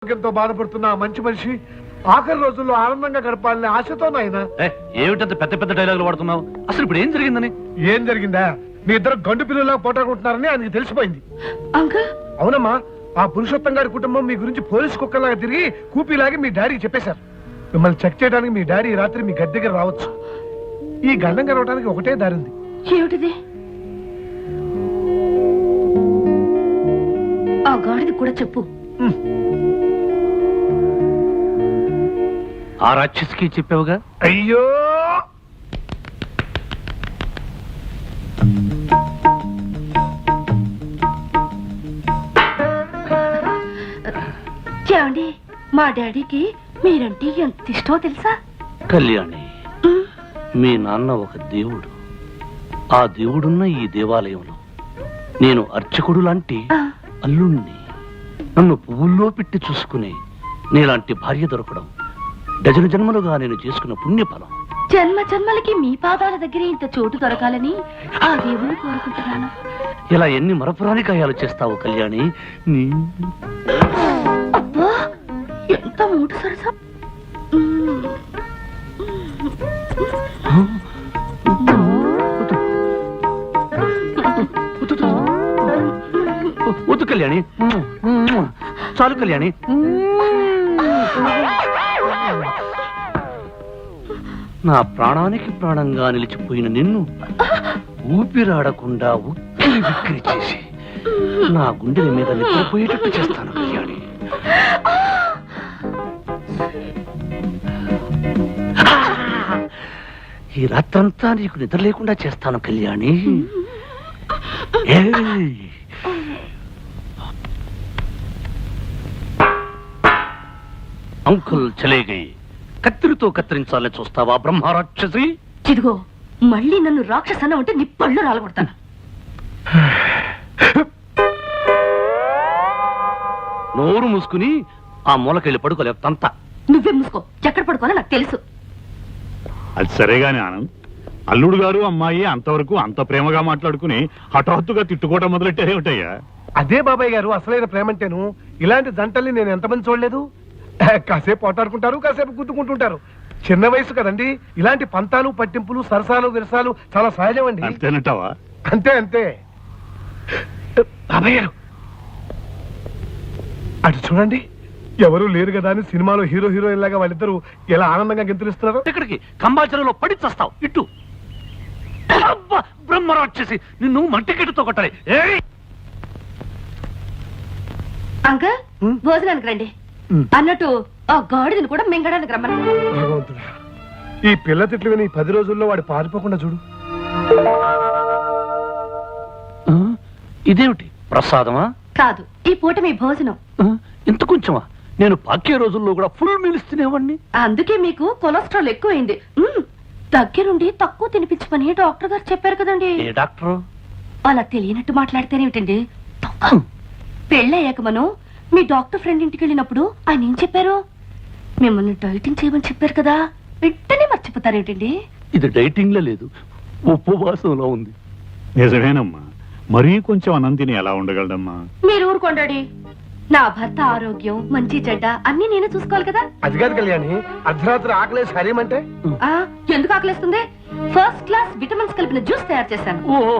ఎంతో బాధపడుతున్న మంచి మనిషి ఆఖరి రోజుల్లో ఆనందంగా గడపాలని ఆశతో నాయన. ఏమిటంత పెద్ద పెద్ద డైలాగులు వాడుతున్నావు? అసలు ఇప్పుడు ఏం జరిగిందని? ఏం జరిగిందా? మీ ఇద్దరు గండు పిల్లలా పోటాడుకుంటున్నారని ఆయనకి తెలిసిపోయింది. అవునమ్మా, ఆ పురుషోత్తం గారి కుటుంబం మీ గురించి పోలీసు కుక్కలాగా తిరిగి కూపీలాగి మీ డాడీకి చెప్పేశారు. మిమ్మల్ని చెక్ చేయడానికి మీ డాడీ రాత్రి మీ గది దగ్గర రావచ్చు. ఈ గండం గడవడానికి ఒకటే దారింది. ఏమిటిది? ఆ గాడిది కూడా చెప్పు. ఆ రాక్షసికి చెప్పావుగా? అయ్యో, ఏమండి, మా డాడీకి మీరంటే ఎంత ఇష్టమో తెలుసా? కళ్యాణి, మీ నాన్న ఒక దేవుడు. ఆ దేవుడున్న ఈ దేవాలయంలో నేను అర్చకుడు లాంటి అల్లుణ్ణి. నన్ను పువ్వుల్లో పెట్టి చూసుకునే నీలాంటి భార్య దొరకడం డజను జన్మలుగా నేను చేసుకున్న పుణ్యఫలం. జన్మ జన్మలకి మీ పాదాల దగ్గర ఇంత చోటు దొరకాలని ఆ దేవుని కోరుకుంటున్నాను. ఇలా ఎన్ని మరపురాని కాయాలు చేస్తావు కళ్యాణి? అబ్బా, ఎంత మూడు సరసం. వద్దు కళ్యాణి, చాలు కళ్యాణి. నా ప్రాణానికి ప్రాణంగా నిలిచిపోయిన నిన్ను ఊపిరాడకుండా ఉక్కిరి బిక్కిరి చేసి నా గుండెల మీద నిద్రపోయేటట్టు చేస్తాను కళ్యాణి. ఈ రాత్రంతా నీకు నిద్ర లేకుండా చేస్తాను కళ్యాణి. అంకుల్ చలేగై, కత్తిరితో కత్తిరించాలని చూస్తావా బ్రహ్మరాక్షసి? ఇదిగో, మళ్ళీ నన్ను రాక్షసన్న ఉంటే నీ పళ్ళు రాలగొడతాను. నోరు మూసుకుని ఆ మూలకెళ్ళి పడుకోలేవు తంత. నువ్వే మూసుకో, ఎక్కడ పడుకోవాలో నాకు తెలుసు. అది సరేగాని ఆనంద్, అల్లుడు గారు అమ్మాయి అంతవరకు అంత ప్రేమగా మాట్లాడుకుని హఠాత్తుగా తిట్టుకోవటం మొదలెట్టారేమిటయ్యా? అదే బాబాయ్ గారు అసలైన ప్రేమంటేను. ఇలాంటి జంటల్ని నేను ఎంతమంది చూడలేదు. కాసేపు పోటాడుకుంటారు, కాసేపు గుద్దుకుంటుంటారు. చిన్న వయసు కదండి. ఇలాంటి పంతాలు పట్టింపులు సరసాలు విరసాలు చాలా సహజం అండి. అంతేనంటావా? అంతే అంతే. బాబాయ్ గారు అటు చూడండి, ఎవరు లేరు కదా అని సినిమాలో హీరో హీరోయిన్ లాగా వాళ్ళిద్దరూ ఎలా ఆనందంగా గెంతులిస్తున్నారు. ఇక్కడికి కంబాచరలో పడి చస్తావు. ఇట్టు బ్రహ్మరాక్షసి, నిన్ను మంటికెట్టుతో కొట్టాలి. అంకల్, భోజనానికి రండి. అన్నట్టు ఆ గాడిదని కూడా మింగడానికి రమ్మను. భగవంతుడా, ఈ పిల్ల తిట్లు విని 10 రోజుల్లో వాడు పారిపోకుండా చూడు. ఇదేమిటి, ప్రసాదమా? కాదు, ఈ పూట మీ భోజనం. ఇంత కొంచెమా? నేను పాకే రోజుల్లో కూడా ఫుల్ మీల్స్ తినేవాడిని. అందుకే మీకు కొలెస్ట్రాల్ ఎక్కువైంది. దగ్గరుండి తక్కువ తినిపించమని డాక్టర్ గారు చెప్పారు కదండి. ఏ డాక్టరు? అలా తెలియనట్టు మాట్లాడితేనేమిటండి. పెళ్ళయ్యాక మనం మీ డాక్టర్ ఫ్రెండ్ ఇంటికి వెళ్ళినప్పుడు ఆయన ఏం చెప్పారు? మిమ్మల్ని డైటింగ్ చేయమని చెప్పారు కదా. వెంటనే మర్చిపోతారేమిటండి? ఇది డైటింగ్ లో లేదు, ఉపవాసంలో ఉంది. నిజమేనమ్మా, మరీ కొంచెం అనంతిని ఎలా ఉండగలడమ్మా? మీరు ఊరుకోండి. నా భర్త ఆరోగ్యం మంచి చెడ్డ అన్ని నేనే చూసుకోవాలి కదా. అది కాదు కళ్యాణి, అర్ధరాత్రి ఆకలేసి హరేమంటే ఎందుకు ఆకలేస్తుంది? ఫస్ట్ క్లాస్ విటమిన్స్ కలిపిన జ్యూస్ తయారు చేశాను. ఓహో,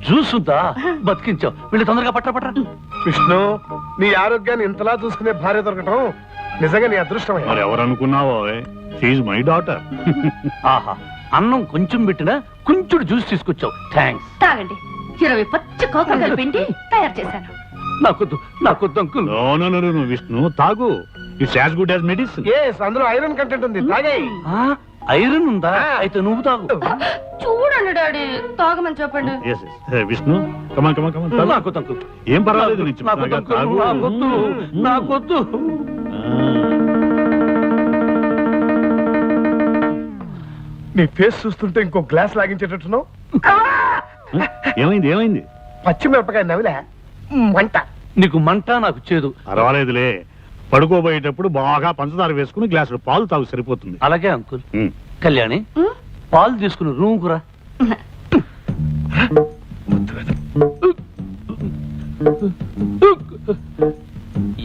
జ్యూస్ ఉందా? బతికించావు. వీళ్ళు తొందరగా పట్ట. విష్ణు, నీ ఆరోగ్యాన్ని ఇంతలా చూసుకునే భార్య దొరకటం నిజంగా నీ అదృష్టమే. మరి ఎవరనుకున్నావో, షీఈ్ మై డాటర్. ఆహా, అన్నం కొంచెం పెట్టినా కొంచెం జ్యూస్ తీసుకొచ్చావు. థ్యాంక్స్. తాగండి. 20 పచ్చి కోకలు కలిపిండి తయారు చేశాను. నాకొద్దు అంకుల్. నో విష్ణు, తాగు. It's as good as medicine. అందులో ఐరన్ కంటెంట్ ఉంది, తాగేయ్. ఐరన్ ఉందా? అయితే నువ్వు తాగు. చూడండి డాడీ, తాగమని చెప్పండి. విష్ణు, కమాన్ కమాన్ కమాన్. నాకొద్దు అంకుల్. ఏం పర్వాలేదు, నాకొద్దు. నీ ఫేస్ చూస్తుంటే ఇంకో గ్లాస్ లాగించేటట్టున్నావు. ఏమైంది? పచ్చిమిరపకాయ నవిలే మంట. నీకు మంట, నాకు చేదు. పర్వాలేదులే, పడుకోబోయేటప్పుడు బాగా పంచదార వేసుకుని గ్లాసులు పాలు తాగు, సరిపోతుంది. అలాగే అంకుల్. కళ్యాణి, పాలు తీసుకుని రూమ్ కురా.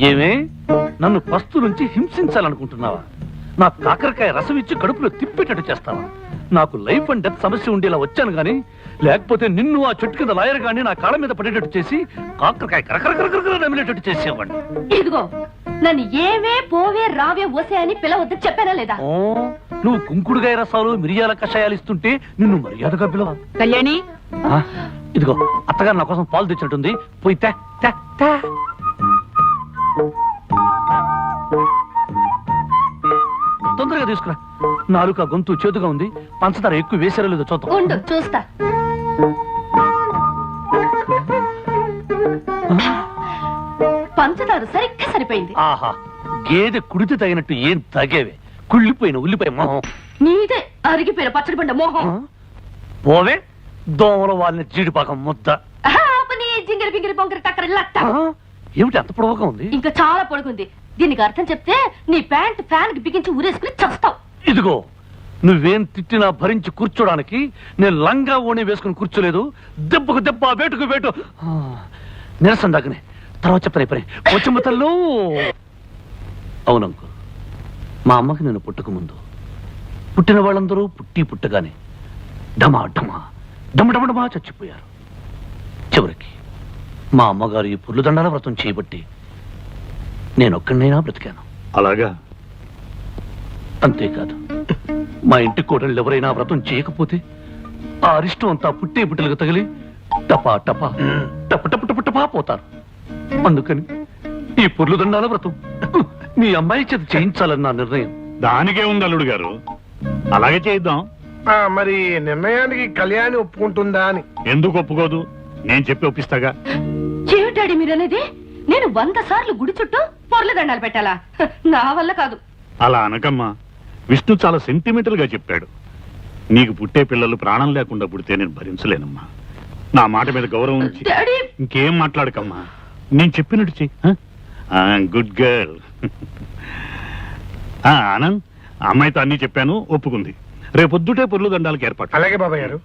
ఏమే నన్ను పస్తు నుంచి హింసించాలనుకుంటున్నావా? నా కాకరకాయ రసం ఇచ్చి కడుపులో తిప్పేటట్టు చేస్తావా? నాకు లైఫ్ అండ్ డెత్ సమస్య ఉండేలా వచ్చాను గాని, లేకపోతే నిన్ను ఆ చెట్టు కింద లాయర్ గాని నా కాళ్ళ మీద పడేటట్టు చేసి కాకరకాయ కరకరకరకర నమిలేటట్టు చేసేవాడిని. ఇదిగో నన్ను ఏవే పోవే రావే ఓసే అని పిలవద్దు చెప్పానా లేదా? ఓ, నువ్వు కుంకుడుగాయ రసాలు మిరియాల కషాయాలు ఇస్తుంటే నిన్ను మర్యాదగా పిలవ. కళ్యాణి ఇదిగో అత్తగారు నా కోసం పాలు తెచ్చినట్టుంది, పోయి తే తే తే. తొందరగా తీసుకురా. నాలుక గొంతు చేదుగా ఉంది, పంచదార ఎక్కువ వేసారో లేదో చూద్దాం. ఉండు చూస్తా. పంచదార సరిగ్గా సరిపోయింది. ఆహా, గేదె కుడితే తగినట్టు ఏం తగేవే, కుళ్ళిపోయిన ఉల్లిపాయ మొహం. నీదే అరిగిపోయిన పచ్చడి పండ మోహం. పోవే దోమల వాళ్ళని జీడిపాకం ముద్ద. జింగిరి పింగిరి బొంగిరి టక్కరి లట్ట. ఏమిటి అంత పొడవుగా ఉంది? ఇంకా చాలా పొడుగుంది. దీనికి అర్థం చెప్తే నీ ప్యాంట్ ఫ్యాన్ కి బిగించి ఊరేసుకుని చస్తావు. ఇదిగో నువ్వేం తిట్టినా భరించి కూర్చోడానికి నేను లంగా ఓణి వేసుకుని కూర్చోలేదు. దెబ్బకు దెబ్బ, వేటుకు వేటు. నిరసన దాకనే తర్వాత చెప్తాను పని. వచ్చమ్మతల్లో అవునంకు, మా అమ్మకి నేను పుట్టక ముందు పుట్టిన వాళ్ళందరూ పుట్టగానే డమా డమా డమడమడమా చచ్చిపోయారు. చివరికి మా అమ్మగారు ఈ పుర్లుదండాల వ్రతం చేయబట్టి నేనొక్కడినైనా బ్రతికాను. అలాగా? అంతేకాదు, మా ఇంటి కోడళ్ళు ఎవరైనా వ్రతం చేయకపోతే ఆ అరిష్టం అంతా పుట్టే పుట్టలకు తగిలి టపా టపా టప టప టప టపా పోతారు. అందుకని ఈ పుర్లుదండాల వ్రతం మీ అమ్మాయి చేత చేయించాలని నా నిర్ణయం. దానికే ఉంది అల్లుడు గారు, అలాగే చేద్దాం. మరి నిర్ణయానికి కళ్యాణి ఒప్పుకుంటుందా అని? ఎందుకు ఒప్పుకోదు? నేను చెప్పి ఒప్పిస్తాగా. ఏమిటాడి మీరనేది? నేను 100 సార్లు గుడి చుట్టూ పొర్ల దండాలు పెట్టాలా? నా వల్ల కాదు. అలా అనకమ్మా, విష్ణు చాలా సెంటిమెంటల్ గా చెప్పాడు. నీకు పుట్టే పిల్లలు ప్రాణం లేకుండా పుడితే నేను భరించలేనమ్మా. నా మాట మీద గౌరవం ఉంచి డాడీ ఇంకేం మాట్లాడకమ్మా. నేను చెప్పినట్టు చెయ్యి. Good girl. ఆనంద్, అమ్మాయితో అన్ని చెప్పాను, ఒప్పుకుంది. రేపొద్దుటే పొర్లు దండాలకు ఏర్పాటు. అలాగే బాబాయ్ గారు.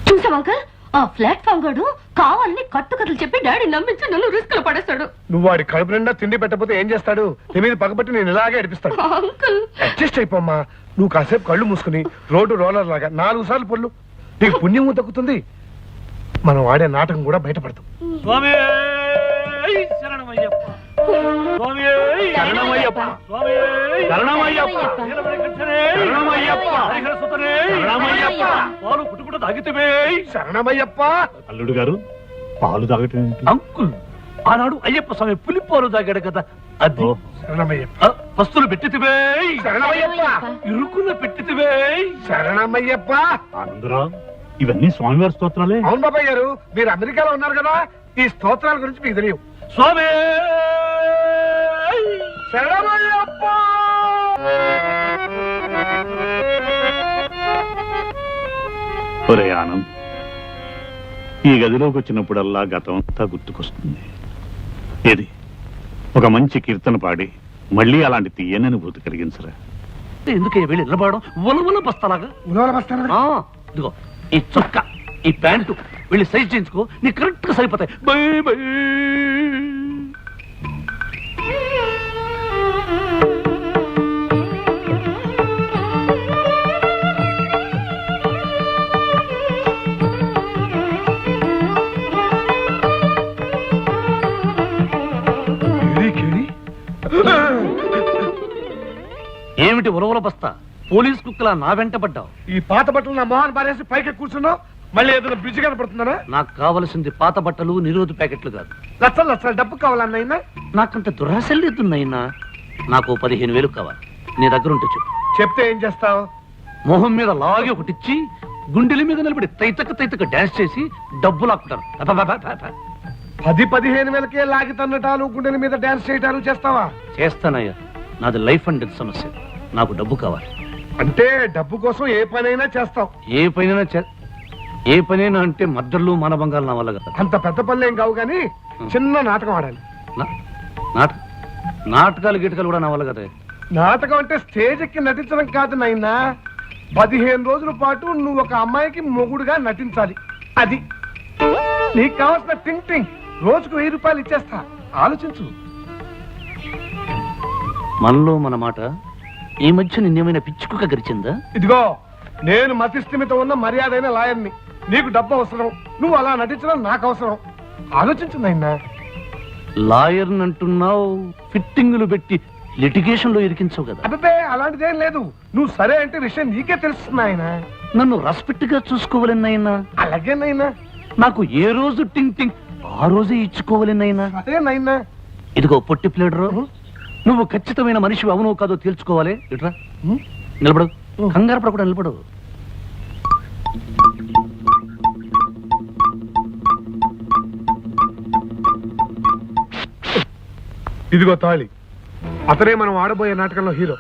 చూసావా అంకల్, ఆ ప్లాట్ఫామ్ గాడు కావాలని కట్టుకథలు చెప్పి డాడీ నమ్మించి నన్ను రిస్క్ లో పడేస్తాడు. నువ్వు వాడి కడుపు నిండా తిండి పెట్టకపోతే ఏం చేస్తాడు? నీ మీద పగబట్టి నేను ఇలాగే అడిపిస్తాడు. Uncle adjust అయిపోమ్మా. నువ్వు కాసేపు కళ్ళు మూసుకుని రోడ్డు రోలర్ లాగా 4 సార్లు పొల్లు, నీకు పుణ్యము దక్కుతుంది. మనం ఆడే నాటకం కూడా బయటపడతాం. శరణమయ్యప్ప. అల్లుడు గారు, పాలు తాగటం ఏంటి? అంకుల్, ఆనాడు అయ్యప్ప స్వామి పులిపాలు తాగాడు కదా, అది. శరణమయ్యప్ప. వస్తువులు పెట్టితివే, శరణమయ్యప్ప. ఇరుకున్న పెట్టితివే. శరణమయ్యప్ప. ఆనందరావు, ఇవన్నీ స్వామివారి స్తోత్రాలే. అవును బాబాయ్ గారు, మీరు అమెరికాలో ఉన్నారు కదా, ఈ స్తోత్రాల గురించి మీకు తెలియవు. స్వామి శరణమయ్యప్ప. ఒరే ఆనంద్, ఈ గదిలోకి వచ్చినప్పుడల్లా గతం అంతా గుర్తుకొస్తుంది. ఏది ఒక మంచి కీర్తన పాడి మళ్ళీ అలాంటి తీయని అనుభూతి కలిగించరా? ఎందుకే వెళ్ళి నిలబడడం ఉలవల బస్తాలాగా? ఉలవల బస్తానా? ఇదిగో ఈ చొక్కా, ఈ ప్యాంటు వెళ్ళి సైజ్ చేయించుకో, నీకు కరెక్ట్ గా సరిపోతాయి. By by. ఏమిటి ఉలవల బస్తా? పోలీస్ కుక్కలా నా వెంట పడ్డావు. ఈ పాత బట్టలు నా మొహాన్ని పారేసి పైకి కూర్చున్నావు. మళ్ళీ ఏదైనా బ్రిడ్జ్ కనపడుతుందా? నాకు కావలసింది పాత బట్టలు, నిరోధ ప్యాకెట్లు కాదు. లక్షలు లక్షలు డబ్బు కావాలన్నైనా? నాకంత దురాశలు లేదున్నాయినా. నాకు 15,000 కావాలి. నీ దగ్గర ఉంటే చెప్పు. చెప్తే ఏం చేస్తావు? మొహం మీద లాగి ఒకటిచ్చి గుండెల మీద నిలబడి తైతక డాన్స్ చేసి డబ్బు లాక్కుంటాను. 10-15 వేలకే లాగి తన్నటాలు, గుండెల మీద డాన్స్ చేయటాలు చేస్తావా? చేస్తానయ్యా, నాది లైఫ్ అండ్ డెత్ సమస్య. నాకు డబ్బు కావాలి. అంటే డబ్బు కోసం ఏ పనైనా చేస్తావు? ఏ పనైనా అంటే మద్దర్లు మానభంగాలు నా వల్ల కదా. అంత పెద్ద పనులు ఏం కావు కానీ చిన్న నాటకం ఆడాలి. నాటకాలు గిటకాలు కూడా నా వల్ల కదా. నాటకం అంటే స్టేజ్ ఎక్కి నటించడం కాదు నాయనా. 15 రోజుల పాటు నువ్వు ఒక అమ్మాయికి మొగుడుగా నటించాలి. అది నీకు కావాల్సిన థింగ్. రోజుకు 1000 రూపాయలు ఇచ్చేస్తా. ఆలోచించు. మనలో మన మాట ఈ మధ్య నిన్నేమైనా పిచ్చుకుక గరిచిందా? ఇదిగో, నేను మతిస్థిమిత ఉన్న మర్యాదైన లాయర్ని. నీకు డబ్బు అవసరం, నువ్వు అలా నటించడం నాకు అవసరం. ఆలోచించు నాయనా. లాయర్ అంటున్నావు, ఫిట్టింగులు పెట్టి లిటిగేషన్ లో ఇరికించవు కదా. అబ్బే, అలాంటిదేం లేదు. నువ్వు సరే అంటే విషయం నీకే తెలుస్తుంది ఆయన. నన్ను రెస్పెక్ట్ గా చూసుకోవాలన్నైనా, అలాగే నైనా. నాకు ఏ రోజు టింగ్ టింగ్ ఆ రోజే ఇచ్చుకోవాలన్నైనా. అదే నైనా. ఇదిగో పొట్టి ప్లేడరు, నువ్వు ఖచ్చితమైన మనిషి అవునో కాదో తేల్చుకోవాలి. ఇట్రా, నిలబడు. కంగారు పడకుండా నిలబడు. ఇదిగో తాళి. అతనే మనం ఆడబోయే నాటకంలో హీరో.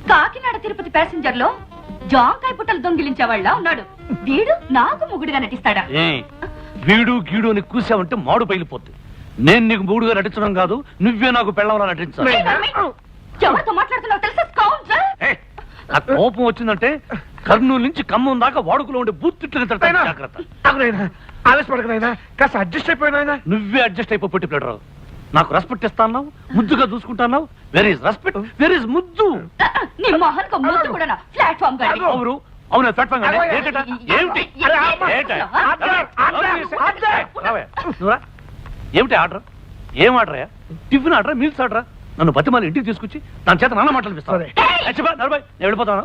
కాకినాడ తిరుపతి ప్యాసింజర్ లో జాంకాయ పుట్టలు దొంగిలించేవాళ్ళ ఉన్నాడు. వీడు నాకు మొగుడుగా నటిస్తాడా? వీడు గీడు అని కూసావంటే మాడు పైలిపోద్ది. నేను నీకు మూడుగా నటించడం కాదు, నువ్వే నాకు పెళ్ళవలా నటించాలి. ఎవరితో మాట్లాడుతున్నావు తెలుసా? స్కౌండ్రల్. ఆ కోపం వచ్చిందంటే కర్నూలు నుంచి ఖమ్మం దాకా వాడుకలో ఉండే బూత్తిట్లని తడతాను. జాగ్రత్త. ఆవేశపడకనైనా, కాస్త అడ్జస్ట్ అయిపోయినా. నువ్వే అడ్జస్ట్ అయిపో. పొట్టి ప్లేడరు, నాకు రెస్పెక్ట్ ఇస్తాను, ముద్దుగా చూసుకుంటాను. Where is respect, where is ముద్దు? నీ మొహన్కు ముద్దు కూడా ప్లాట్ఫామ్ గాడి. అవును అవును, ప్లాట్ఫామ్ గానే. ఏంటట? ఏమిటి? ఏమిటి ఆర్డర్? ఏం order? Tiffin order, meals order? నన్ను బతిమాలి ఇంటికి తీసుకొచ్చి దాని చేత నాన్న మాటలు ఇస్తాను. నేను వెళ్ళిపోతాను.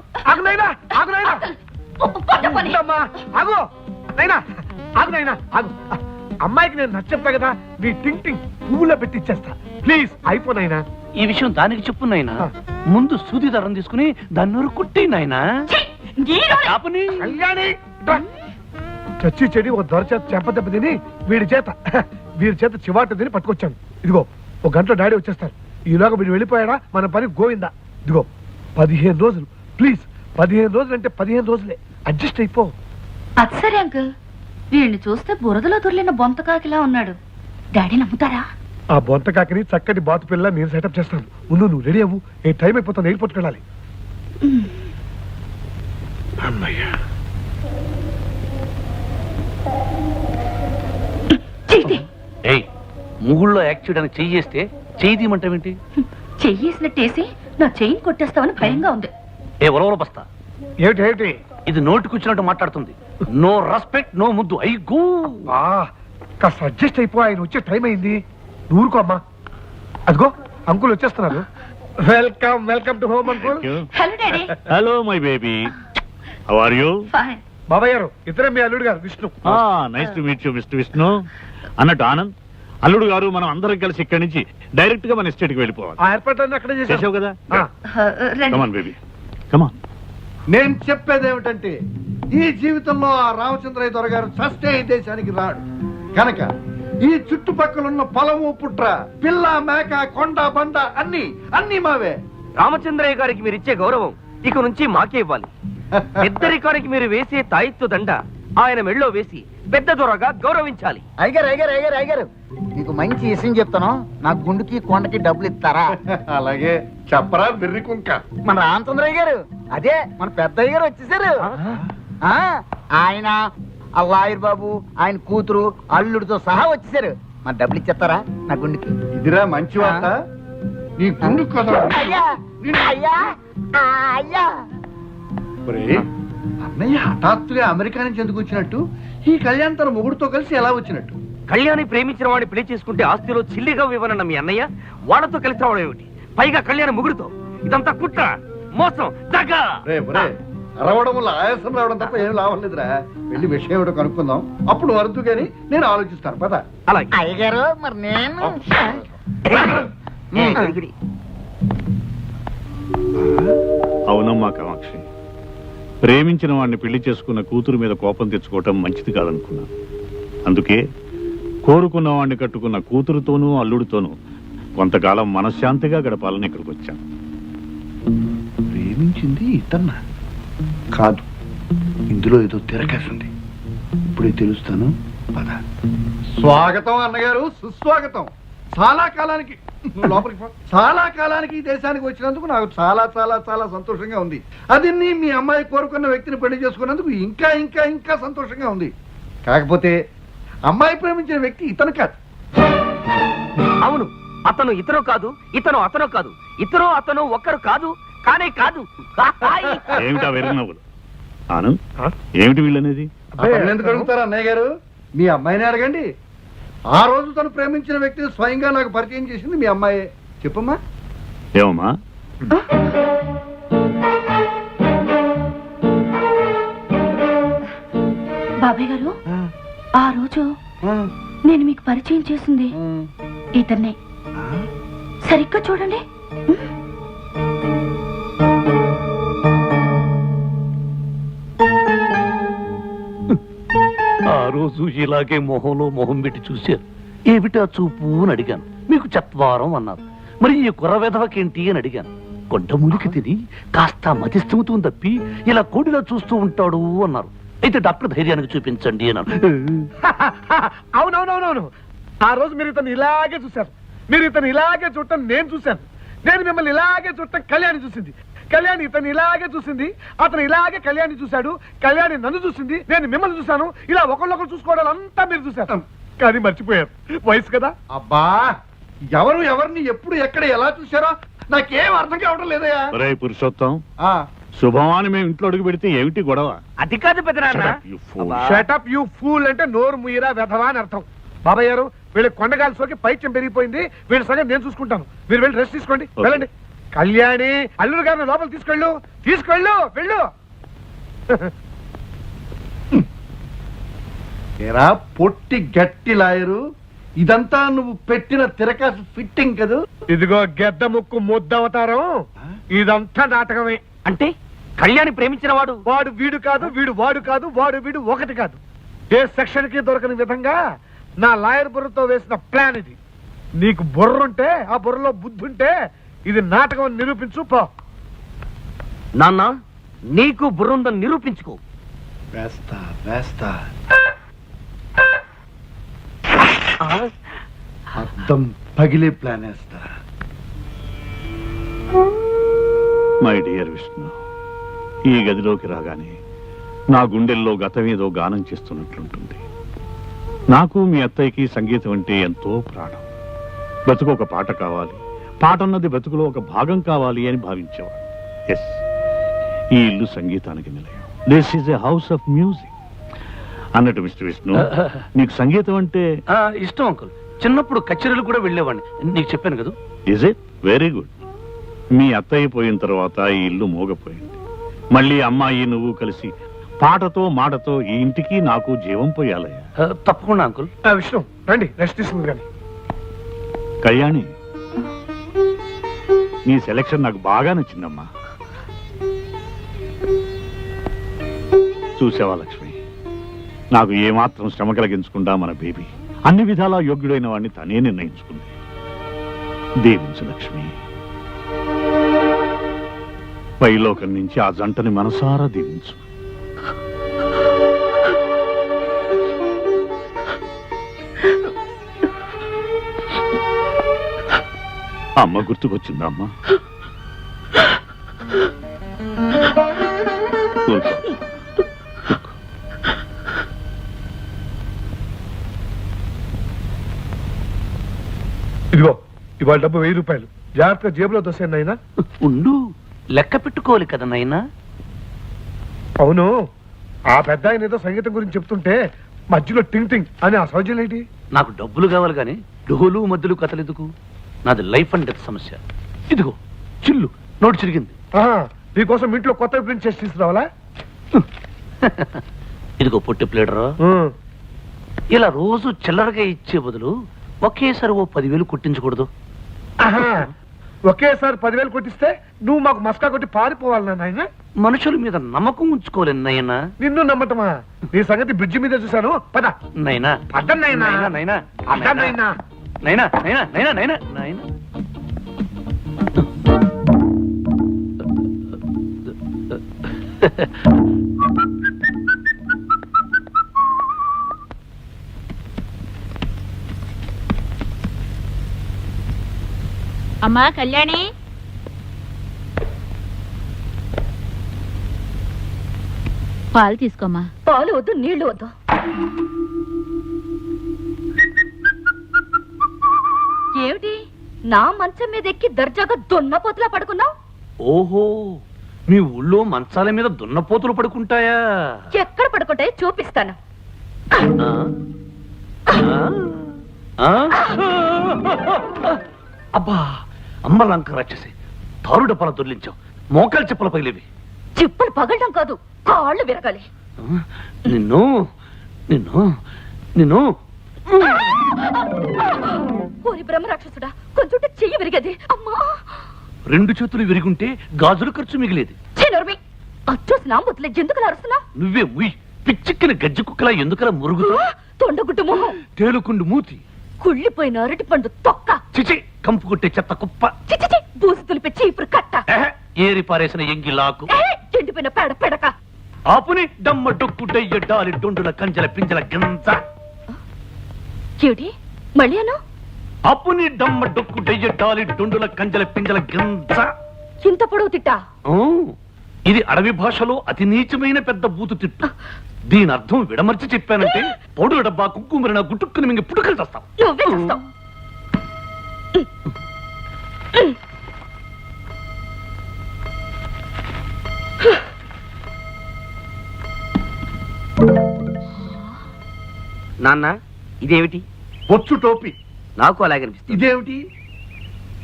అమ్మాయికి నేను నచ్చప్పా కదా, నీ టింగ్ టింగ్ పువ్వులో పెట్టి ఇచ్చేస్తా. ప్లీజ్ అయిపో నాయనా. ఈ విషయం దానికి చెప్పు నాయనా. ముందు సూది దారం తీసుకుని దాన్ని నోరు కుట్టి నాయనా. కళ్యాణి, చచ్చి చెడి ఓ దొర చేత చెంపదెబ్బ తిని వీడి చేత చివాటు తిని పట్టుకొచ్చాను. ఇదిగో, ఒక గంటలో డాడీ వచ్చేస్తారు. ఈలోగా వీడు వెళ్ళిపోయాడా మన పని గోవిందా. ఇదిగో 15 రోజులు ప్లీజ్. 15 రోజులు అంటే 15 రోజులే. అడ్జస్ట్ అయిపో. అది సరే అంకుల్, వీడిని చూస్తే బురదలో దొర్లిన బొంతకాకిలా ఉన్నాడు. డాడీ నమ్ముతారా? ఆ బొంతకాకిని చక్కటి బాతు పిల్ల నేను సెటప్ చేస్తాను. నువ్వు రెడీ అవ్వు. ఏ టైం అయిపోతుంది, ఎయిర్పోర్ట్కి వెళ్ళాలి. అమ్మయ్యా. ముగుళ్ళో యాక్ట్ చేయడానికి చెయ్యేస్తే చెయ్యి తీయమంటావేంటి? చెయ్యేసినట్టేసి నా చెయ్యి కొట్టేస్తావని భయంగా ఉంది. ఏ ఉలవల బస్తా, ఏమిటి? ఇది నోటికొచ్చినట్టు మాట్లాడుతుంది. నో రెస్పెక్ట్, నో ముద్దు. I go. కాస్త అడ్జస్ట్ అయిపో. ఆయన వచ్చే టైం అయింది. ఊరుకో అమ్మా. అదిగో అంకుల్ వచ్చేస్తున్నారు. Welcome, welcome to home uncle. Hello daddy. Hello my baby, how are you? Fine. బాబాయ్ గారు, ఇతరే మీ అల్లుడు గారు Vishnu. Nice to meet you mister Vishnu. అన్నట్టు ఆనంద్, అల్లుడు గారు మనం అందరం కలిసి ఇక్కడి నుంచి డైరెక్ట్ గా మన ఎస్టేట్ కి వెళ్ళిపోవాలి. ఆ ఏర్పాట్లన్నీ అక్కడే చేసావు కదా. రండి. కమాన్ బేబీ, కమాన్. నేను చెప్పేది ఏమిటంటే, ఈ జీవితంలో ఆ రామచంద్రయ్య దొర గారు చస్తే ఈ దేశానికి రాడు కనుక ఈ చుట్టుపక్కలున్న పొలము పుట్ర, పిల్ల మేక, కొండ బండ అన్ని మావే. రామచంద్రయ్య గారికి మీరు ఇచ్చే గౌరవం ఇక నుంచి మాకే ఇవ్వాలి. పెద్దరికానికి మీరు వేసే తాయిత్తు దండ ఆయన మెళ్ళో వేసి పెద్ద దొరగా గౌరవించాలి. అయ్యగారు నీకు మంచి విషయం చెప్తాను. నా గుండుకి కొండకి డబ్బులు ఇస్తారా? అలాగే చెప్పరా బిర్రి కుంక. మన రామచంద్రయ్య గారు, అదే మన పెద్దయ్య గారు వచ్చేసారు. ఆయన ఆ లాయర్ బాబు, ఆయన కూతురు, అల్లుడితో సహా వచ్చేసారు. మన డబ్బులు ఇచ్చేస్తారా నా గుండుకి? ఇదిరా మంచి వార్త. నీ గుండు కదా. అన్నయ్య హఠాత్తుగా అమెరికా నుంచి ఎందుకు వచ్చినట్టు? ఈ కళ్యాణ్ తన మొగుడుతో కలిసి ఎలా వచ్చినట్టు? కళ్యాణి ప్రేమించిన వాడిని పెళ్లి చేసుకుంటే ఆస్తిలో చిల్లిగా ఇవ్వనన్న మీ అన్నయ్య వాళ్ళతో కలిసి రావడం ఏమిటి? పైగా కళ్యాణి ముగుడుతో. ఇదంతా కుట్ర, మోసం, దగ్గ. అరవడం వల్ల ఆయాసం రావడం తప్ప ఏం లాభం లేదురా. వెళ్ళి విషయం ఏమిటో కనుక్కుందాం, అప్పుడు వరదు గాని నేను ఆలోచిస్తాను. పద. అలాగే. అయ్యగారు, మరి నేను అవునమ్మా కామాక్షి, ప్రేమించిన వాడిని పెళ్లి చేసుకున్న కూతురు మీద కోపం తెచ్చుకోవటం మంచిది కాదనుకున్నా. అందుకే కోరుకున్న వాడిని కట్టుకున్న కూతురుతోనూ అల్లుడితోనూ కొంతకాలం మనశ్శాంతిగా గడపాలని ఇక్కడికి వచ్చాను. ప్రేమించింది ఇతన్న కాదు, ఇందులో ఏదో తిరగేసింది. ఇప్పుడే తెలుస్తాను. స్వాగతం అన్నగారు, సుస్వాగతం. చాలా కాలానికి లోపలికి పో. చాలా కాలానికి ఈ దేశానికి వచ్చినందుకు నాకు చాలా చాలా చాలా సంతోషంగా ఉంది. అది మీ అమ్మాయి కోరుకున్న వ్యక్తిని పెళ్లి చేసుకున్నందుకు ఇంకా ఇంకా ఇంకా సంతోషంగా ఉంది. కాకపోతే అమ్మాయి ప్రేమించిన వ్యక్తి ఇతను కాదు. అవును, అతను ఇతను కాదు, ఇతను అతను కాదు, ఇతను అతను ఒక్కరు కాదు, కానే కాదు. ఏమిటా వెర్రినవ్వులు? ఆను ఏమిటి వీళ్ళనేది? అతన్ని ఎందుకు అడుగుతారు అన్నయ్య గారు? మీ అమ్మాయిని అడగండి. ఆ రోజు తను ప్రేమించిన వ్యక్తిని స్వయంగా నాకు పరిచయం చేసింది మీ అమ్మాయి. చెప్పమ్మా. ఏమమ్మా? బాబాయ్ గారు, ఆ రోజు నేను మీకు పరిచయం చేసింది ఇతన్నే. సరిగ్గా చూడండి. ఆ రోజు ఇలాగే మొహంలో మొహం పెట్టి చూశారు. ఏమిటా చూపు అని అడిగాను. మీకు చత్వారం అన్నారు. మరి ఈ కుర్ర వెధవకేంటి అని అడిగాను. కొండములికి తిని కాస్త మతిస్థిమతం తప్పి ఇలా కోడిలా చూస్తూ ఉంటాడు అన్నారు. అయితే డాక్టర్ ధైర్యానికి చూపించండి అన్నారు. అవునవునవునవును, ఆ రోజు మీరు ఇతను ఇలాగే చూశారు. మీరు ఇతను ఇలాగే చూడటం నేను చూశాను. నేను మిమ్మల్ని ఇలాగే చూడటం కళ్యాణి చూసింది. కళ్యాణి ఇతను ఇలాగే చూసింది. అతను ఇలాగే కళ్యాణి చూశాడు. కళ్యాణి నన్ను చూసింది. నేను మిమ్మల్ని చూశాను. ఇలా ఒకళ్ళొకరు చూసుకోవడాలంతా మీరు చూశారు. కానీ మర్చిపోయారు, వయసు కదా. అబ్బా, ఎవరు ఎవరిని ఎప్పుడు ఎక్కడ ఎలా చూశారో నాకేం అర్థం కావడం లేదయా. ఒరే పురుషోత్తం, శుభమాని మేము ఇంట్లో అడుగు పెడితే ఏమిటి గొడవ? అది కాదు పెద్దనాన్న. You fool. Shut up you fool అంటే నోరు ముయ్యరా వెధవా అని అర్థం. బాబాయ్ గారు, వీళ్ళకి కొండగాలి సోకి పైత్యం పెరిగిపోయింది. వీళ్ళ సంగతి నేను చూసుకుంటాను. మీరు వెళ్ళి రెస్ట్ తీసుకోండి. వెళ్ళండి. కళ్యాణి, అల్లుడు గారిని లోపల తీసుకెళ్ళు. వెళ్ళు. ఏరా పొట్టి గట్టి లాయరు, ఇదంతా నువ్వు పెట్టిన తిరకాసు ఫిట్టింగ్ కదూ? ఇదిగో గెద్ద ముక్కు ముద్దవతారం, ఇదంతా నాటకమే. అంటే కళ్యాణి ప్రేమించిన వాడు వాడు వీడు కాదు, వీడు వాడు కాదు, వాడు వీడు ఒకటి కాదు. ఏ సెక్షన్ కి దొరకని విధంగా నా లాయర్ బుర్రతో వేసిన ప్లాన్ ఇది. నీకు బుర్రుంటే, ఆ బుర్రలో బుద్ధుంటే ఇది నాటకం అని నిరూపించు పో. నాన్న, నీకు బుర్రుందని నిరూపించుకో. వేస్తా అర్థం పగిలే ప్లాన్ వేస్తా. మై డియర్ విష్ణు, ఈ గదిలోకి రాగానే నా గుండెల్లో గతమేదో గానం చేస్తున్నట్లుంటుంది. నాకు మీ అత్తయ్యకి సంగీతం అంటే ఎంతో ప్రాణం. బతుకు ఒక పాట కావాలి, పాట అన్నది బతుకులో ఒక భాగం కావాలి అని భావించేవాడు. ఎస్, ఈ ఇల్లు సంగీతానికి నిలయం. This is a house of music అన్నట్టు. మిస్టర్ విష్ణు, నీకు సంగీతం అంటే ఇష్టం అంకుల్. చిన్నప్పుడు కచేరీలు కూడా వెళ్ళేవాడిని, నీకు చెప్పాను కదా. Is it? Very good. మీ అత్తయ్య పోయిన తర్వాత ఈ ఇల్లు మోగపోయింది. మళ్ళీ అమ్మాయి నువ్వు కలిసి పాటతో మాటతో ఈ ఇంటికి నాకు జీవం పోయాలయ్యా. తప్పకుండా అంకుల్. విష్ణు రండి, రెస్ట్ తీసుకుంది. కానీ కళ్యాణి, నీ సెలక్షన్ నాకు బాగా నచ్చిందమ్మా. చూసావా లక్ష్మి, నాకు ఏమాత్రం శ్రమ కలిగించకుండా మన బేబీ అన్ని విధాలా యోగ్యుడైన వాడిని తనే నిర్ణయించుకుంది. దీవించు లక్ష్మి. పైలోకం నుంచి ఆ జంటని మనసారా దీవించు. అమ్మ గుర్తుకొచ్చిందా అమ్మా? కూర్చో. ఇదిగో ఇవాళ డబ్బు 1000 రూపాయలు. జాగ్రత్తగా జేబులో దోసేయండి అయినా. ఉండు, లెక్క పెట్టుకోవాలి కదా నాయనా. అవును, ఆ పెద్ద ఆయన ఏదో సంగీతం గురించి చెప్తుంటే మధ్యలో టింగ్ టింగ్ అని ఆ సౌజన్యం ఏంటి? నాకు డబ్బులు కావాలి కానీ డోలు మధ్యలు కథలు ఎందుకు? నాది లైఫ్ అండ్ డెత్ సమస్య. ఇదిగో చిల్లు, నోటు చిరిగింది. మీకోసం ఇంట్లో కొత్త ప్రింట్ చేసి తీసుకురావాలా? ఇదిగో పొట్టి ప్లేడరా, ఇలా రోజు చిల్లరగా ఇచ్చే బదులు ఒకేసారి ఓ 10,000 కొట్టించకూడదు? ఒకేసారి 10,000 కొట్టిస్తే నువ్వు మాకు మస్కా కొట్టి పారిపోవాలి నాయన. మనుషుల మీద నమ్మకం ఉంచుకోలేను నాయనా. నిన్ను నమ్మటమా? నీ సంగతి బ్రిడ్జి మీద చూశాను. పద నైనా, పద నాయనా. నైనా, పద నాయనా. నైనా, నైనా, నైనా, నైనా, నైనా. అమ్మా కళ్యాణి, పాలు తీసుకోమ్మా. పాలు వద్దు, నీళ్లు వద్దు. ఏమిటి నా మంచం మీద ఎక్కి దర్జాగా దున్నపోతులా పడుకున్నావు? ఓహో, మీ ఊళ్ళో మంచాల మీద దున్నపోతులు పడుకుంటాయా? ఎక్కడ పడుకుంటాయో చూపిస్తాను. ఆ? ఆ? అబ్బా, అమ్మ లంక రాక్షసి, తారు డబ్బాల దొర్లించావు, మోకాలు చెప్పుల పగిలేవి. చిప్పులు పగలడం కాదు, కాళ్ళు విరగాలి. నిన్ను నిన్ను నిన్ను ఓరి బ్రహ్మ రాక్షసుడా, కొంచెం చెయ్యి విరిగేది. అమ్మా, 2 చేతులు విరిగుంటే గాజుల ఖర్చు మిగిలేది. చిన్నరుమి అచ్చోసి నా ముద్దులే ఎందుకు అరుస్తున్నా? నువ్వే ముయ్, పిచ్చిక్కిన గజ్జి కుక్కలా ఎందుకలా మురుగుతా? తొండగుడ్డు మొహం, తేలుకుండు మూతి, కుళ్ళిపోయిన అరటి పండు తొక్క, చిచి కంపు కొట్టే చెత్త కుప్ప, చిచి బూసి తులిపి చీపురు కట్ట, ఏరి పారేసిన ఎంగిలాకు, ఎండిపోయిన పేడ పెడక, ఆపుని డమ్మ డొక్కు డయ్య డాలి డొండుల కంజల పింజల గింజ. ఏమిటి మళ్ళీ అను? అప్పుని డమ్మ డొక్కు డయ్య డాలి డొండుల కంజల పింజల గింజ. ఇంత పొడవు తిట్టా? ఓ, ఇది అడవి భాషలో అతి నీచమైన పెద్ద బూతు తిట్టు. దీని అర్థం విడమర్చి చెప్పానంటే పౌడు డబ్బా కుక్కుమరిన గుట్టుక్కుని మింగి పుట్టుకలు తెస్తాం. నువ్వే చేస్తావు. నాన్న, ఇదేమిటి? బొచ్చు టోపీ. నాకు అలాగే అనిపిస్తుంది. ఇదేమిటి?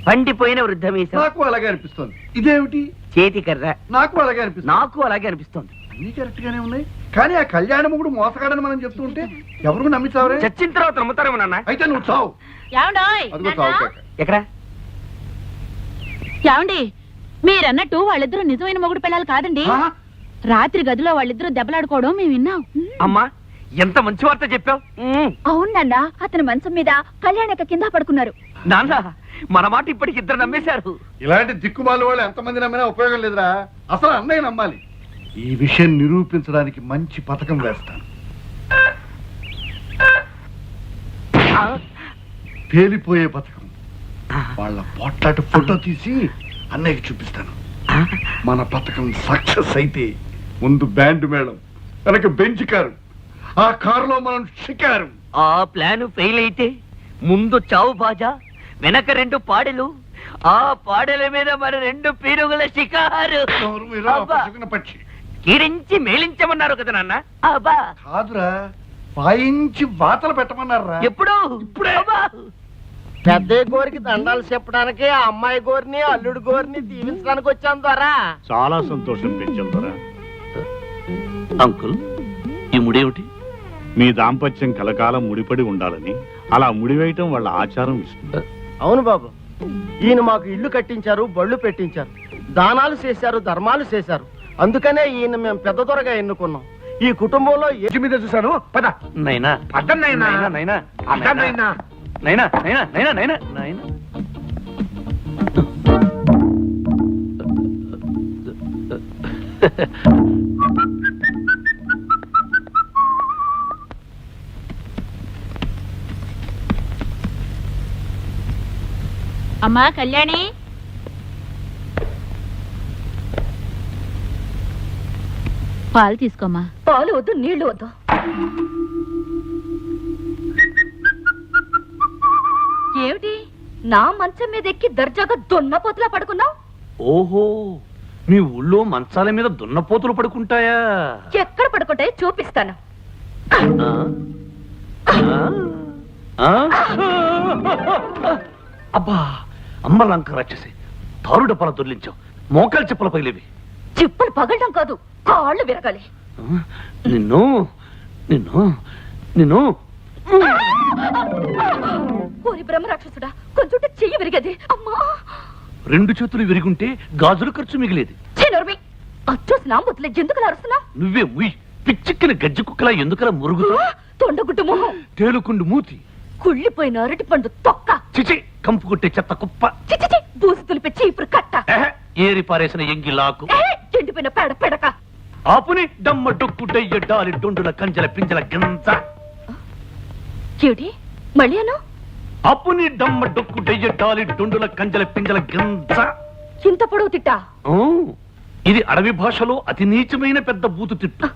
పండిపోయిన వృద్ధ మీసం. నాకు అలాగే అనిపిస్తుంది. ఇదేమిటి? చేతి కర్ర. నాకు అలాగే అనిపిస్తుంది. నాకు అలాగే అనిపిస్తుంది. అన్ని కరెక్ట్ గానే ఉన్నాయి, కానీ ఆ కళ్యాణ మొగుడు మోసగాడని మనం చెప్తూ ఉంటే ఎవరు నమ్మిస్తావరే? చచ్చిన తర్వాత నమ్ముతారేమో నాన్న. అయితే నువ్వు చావు. ఏమండోయ్? అదిగో చావు కేక. ఎక్కడ? ఏమండి, మీరన్నట్టు వాళ్ళిద్దరూ నిజమైన మొగుడు పిల్లలు కాదండి. ఆ? రాత్రి గదిలో వాళ్ళిద్దరూ దెబ్బలాడుకోవడం మేము విన్నాం. అమ్మా, ఎంత మంచి వార్త చెప్పావు. అవునన్నా, అతని మంచం మీద కళ్యాణక కింద పడుకున్నారు. నాన్న, మన మాట ఇప్పటికి ఇద్దరు నమ్మేశారు. ఇలాంటి దిక్కుమాల వాళ్ళు ఎంతమంది నమ్మినా ఉపయోగం లేదురా. అసలు అన్నయ్య నమ్మాలి. ఈ విషయం నిరూపించడానికి మంచి పథకం వేస్తాను. పేలిపోయే పథకం. వాళ్ళ పోట్లాట ఫోటో తీసి అన్నయ్యకి చూపిస్తాను. మన పథకం సక్సెస్ అయితే ముందు బ్యాండ్ మేళం, వెనక బెంచ్ కారు, ఆ కారులో మనం షికారు. ఆ ప్లాన్ ఫెయిల్ అయితే ముందు చావు బాజా, వెనక 2 పాడెలు, ఆ పాడెల మీద మన 2 పీరుగుల షికారు. ఎవరు మీరు? అబ్బా. అపశకున పక్షి. కీరించి మేలించమన్నారు కదా నాన్న. అబ్బా, కాదురా, వాయించి వాతలు పెట్టమన్నారా? ఎప్పుడు? ఇప్పుడే. అబ్బా. పెద్ద గోరికి దండాలు చెప్పడానికి ఆ అమ్మాయి గోరిని అల్లుడు గోరిని దీవించడానికి వచ్చాం ద్వారా. చాలా సంతోషం పెంచందరా. అంకుల్, ఈ ముడేమిటి? మీ దాంపత్యం కలకాలం ముడిపడి ఉండాలని అలా ముడివేయటం వాళ్ళ ఆచారం ఇస్తుంది. అవును బాబు, ఈయన మాకు ఇల్లు కట్టించారు, బళ్ళు పెట్టించారు, దానాలు చేశారు, ధర్మాలు చేశారు. అందుకనే ఈయన మేము పెద్ద దొరగా ఎన్నుకున్నాం. ఈ కుటుంబంలో ఇంటి మీద చూశాను. పద నైనా పడ్డం నైనా. నైనా నైనా పడ్డం నైనా. నైనా నైనా నైనా నైనా నైనా. అమ్మా కళ్యాణి, పాలు తీసుకోమ్మా. పాలు వద్దు, నీళ్లు వద్దు. ఏమిటి నా మంచం మీద ఎక్కి దర్జాగా దున్నపోతులా పడుకున్నావు? ఓహో, మీ ఊళ్ళో మంచాల మీద దున్నపోతులు పడుకుంటాయా? ఎక్కడ పడుకుంటాయో చూపిస్తాను. ఆ? ఆ? అబ్బా, అమ్మ లంక రాక్షసి, తారు డబ్బాల దొర్లించావు, మోకాలు చెప్పుల పగిలేవి. చిప్పులు పగలడం కాదు, కాళ్ళు విరగాలి. నిన్ను నిన్ను నిన్ను ఓరి బ్రహ్మ రాక్షసుడా, కొంచెం చెయ్యి విరిగేది. అమ్మా, 2 చేతులు విరిగుంటే గాజుల ఖర్చు మిగిలేది. చిన్నరుమి అచ్చోసి నా ముద్దులే ఎందుకు అరుస్తున్నా? నువ్వే ముయ్, పిచ్చిక్కిన గజ్జి కుక్కలా ఎందుకలా మురుగుతా? తొండగుడ్డు మొహం, తేలుకుండు మూతి, కుళ్ళిపోయిన అరటి పండు తొక్క, చిచి కంపు కొట్టే చెత్త కుప్ప, చిచి బూసి తులిపి చీపురు కట్ట, ఏరి పారేసిన ఎంగిలాకు, ఎండిపోయిన పేడ పెడక, ఆపుని డమ్మ డొక్కు డయ్య డాలి డొండుల కంజల పింజల గింజ. ఏమిటి మళ్ళీ అను? అప్పుని డమ్మ డొక్కు డెయ్యటాలి డొండుల కంజల పింజల గంజ. ఇంత పొడవు తిట్టా? ఇది అడవి భాషలో అతి నీచమైన పెద్ద బూతు తిట్టు.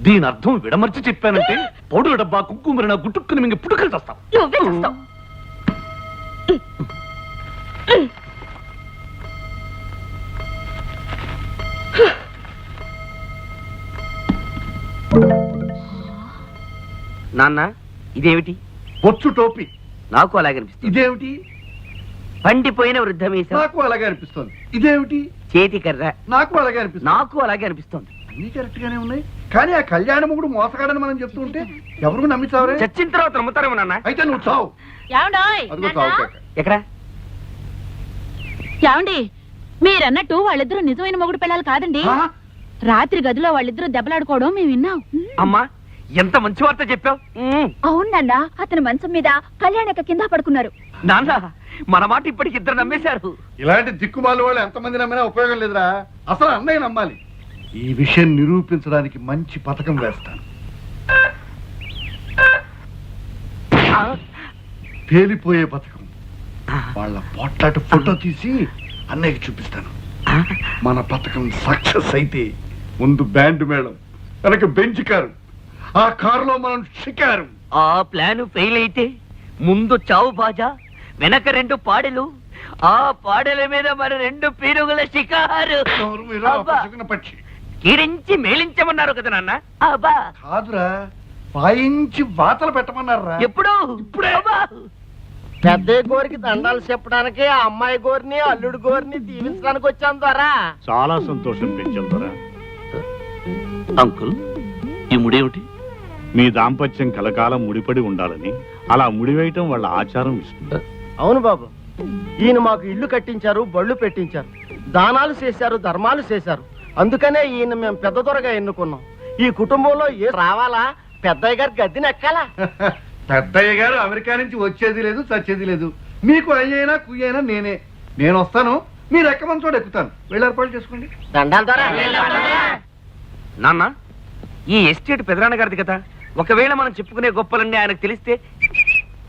దీని అర్థం విడమర్చి చెప్పానంటే పౌడు డబ్బా కుక్కుమరిన గుట్టుక్కుని మింగి పుట్టుకలు చేస్తాం. నువ్వే చేస్తావు. నాన్న ఇదేమిటి? బొచ్చు టోపీ. నాకు అలాగే అనిపిస్తుంది. ఇదేమిటి? పండిపోయిన వృద్ధమీస. నాకు అలాగే అనిపిస్తుంది. ఇదేమిటి? చేతి కర్ర. నాకు అలాగే అనిపిస్తుంది. నాకు అలాగే అనిపిస్తుంది. అన్ని కరెక్ట్ గానే ఉన్నాయి, కానీ ఆ కళ్యాణ మొగుడు మోసగాడని మనం చెప్తూ ఉంటే ఎవరు నమ్మిస్తావరే? చచ్చిన తర్వాత నమ్ముతారేమో నాన్న. అయితే నువ్వు చావు. అదిగో చావు కాక. ఎక్కడ? ఏమండి, మీరన్నట్టు వాళ్ళిద్దరూ నిజమైన మొగుడు పిల్లలు కాదండి. ఆ? రాత్రి గదిలో వాళ్ళిద్దరూ దెబ్బలాడుకోవడం మేము విన్నాం. అమ్మా ఎంత మంచి వార్త చెప్పావు. అవును నాన్న, అతని మంచం మీద కళ్యాణక కింద పడుకున్నారు. నాన్న మన మాట ఇప్పటికి ఇద్దరు నమ్మేశారు. ఇలాంటి దిక్కుమాల వాళ్ళు ఎంతమంది నమ్మినా ఉపయోగం లేదురా. అసలు అన్నయ్య నమ్మాలి. ఈ విషయం నిరూపించడానికి మంచి పథకం వేస్తాను. పేలిపోయే పథకం. వాళ్ళ పోట్లాట ఫోటో తీసి అన్నయ్యకి చూపిస్తాను. మన పథకం సక్సెస్ అయితే ముందు బ్యాండ్ మేళం, వెనక బెంచ్ కారు, ఆ కారులో మనం షికారు. ఆ ప్లాన్ ఫెయిల్ అయితే ముందు చావు బాజా, వెనక 2 పాడెలు, ఆ పాడెల మీద మరి 2 పీరుగుల షికారు. ఎవరు మీరు? ఆ అబ్బా. పసిగిన పక్షి కీరించి మేలించమన్నారు కదా నాన్న. అబ్బా కాదురా, వాయించి వాతలు పెట్టమన్నారా? ఎప్పుడు? ఇప్పుడే. పెద్ద గోరికి దండాలు చెప్పడానికి ఆ అమ్మాయి గోరిని అల్లుడు గోరిని దీవించడానికి వచ్చాం ద్వారా. చాలా సంతోషం పెంచందరా. అంకుల్, ఈ ముడేమిటి? మీ దాంపత్యం కలకాలం ముడిపడి ఉండాలని అలా ముడివేయటం వాళ్ళ ఆచారం ఇస్తుంది. అవును బాబు, ఈయన మాకు ఇల్లు కట్టించారు, బళ్ళు పెట్టించారు, దానాలు చేశారు, ధర్మాలు చేశారు. అందుకనే ఈయన మేము పెద్ద దొరగా ఎన్నుకున్నాం. ఈ కుటుంబంలో ఏ రావాలా, పెద్దయ్య గారి గద్దెని ఎక్కాలా. పెద్దయ్య గారు అమెరికా నుంచి వచ్చేది లేదు, చచ్చేది లేదు. మీకు అయ్యైనా కుయ్యైనా నేనే. నేను వస్తాను, మీరు ఎక్కమని చోట ఎక్కుతాను. వెళ్ళి ఏర్పాటు చేసుకోండి. దండాల ద్వారా నాన్న ఈ ఎస్టేట్ పెదనాన్న గారిది కదా. ఒకవేళ మనం చెప్పుకునే గొప్పలన్నీ ఆయనకు తెలిస్తే?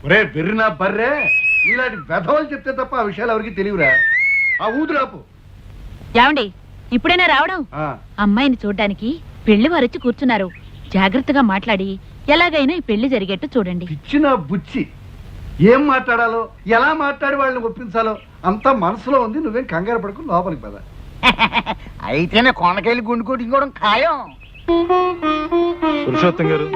ఒరే బెర్రినా బర్రే, ఇలాంటి వెధవలు చెప్తే తప్ప ఆ విషయాలు ఎవరికి తెలియరా. ఆ ఊదురాపు. ఏమండి, ఇప్పుడైనా రావడం? అమ్మాయిని చూడ్డానికి పెళ్లి వారొచ్చి కూర్చున్నారు. జాగ్రత్తగా మాట్లాడి ఎలాగైనా ఈ పెళ్లి జరిగేట్టు చూడండి. ఇచ్చిన బుచ్చి ఏం మాట్లాడాలో, ఎలా మాట్లాడి వాళ్ళని ఒప్పించాలో అంతా మనసులో ఉంది. నువ్వేం కంగారు పడుకుని లోపలికి పద. అయితేనే కొండకెళ్ళి గుండు కొట్టుకోవడం ఖాయం. పురుషోత్తం గారు,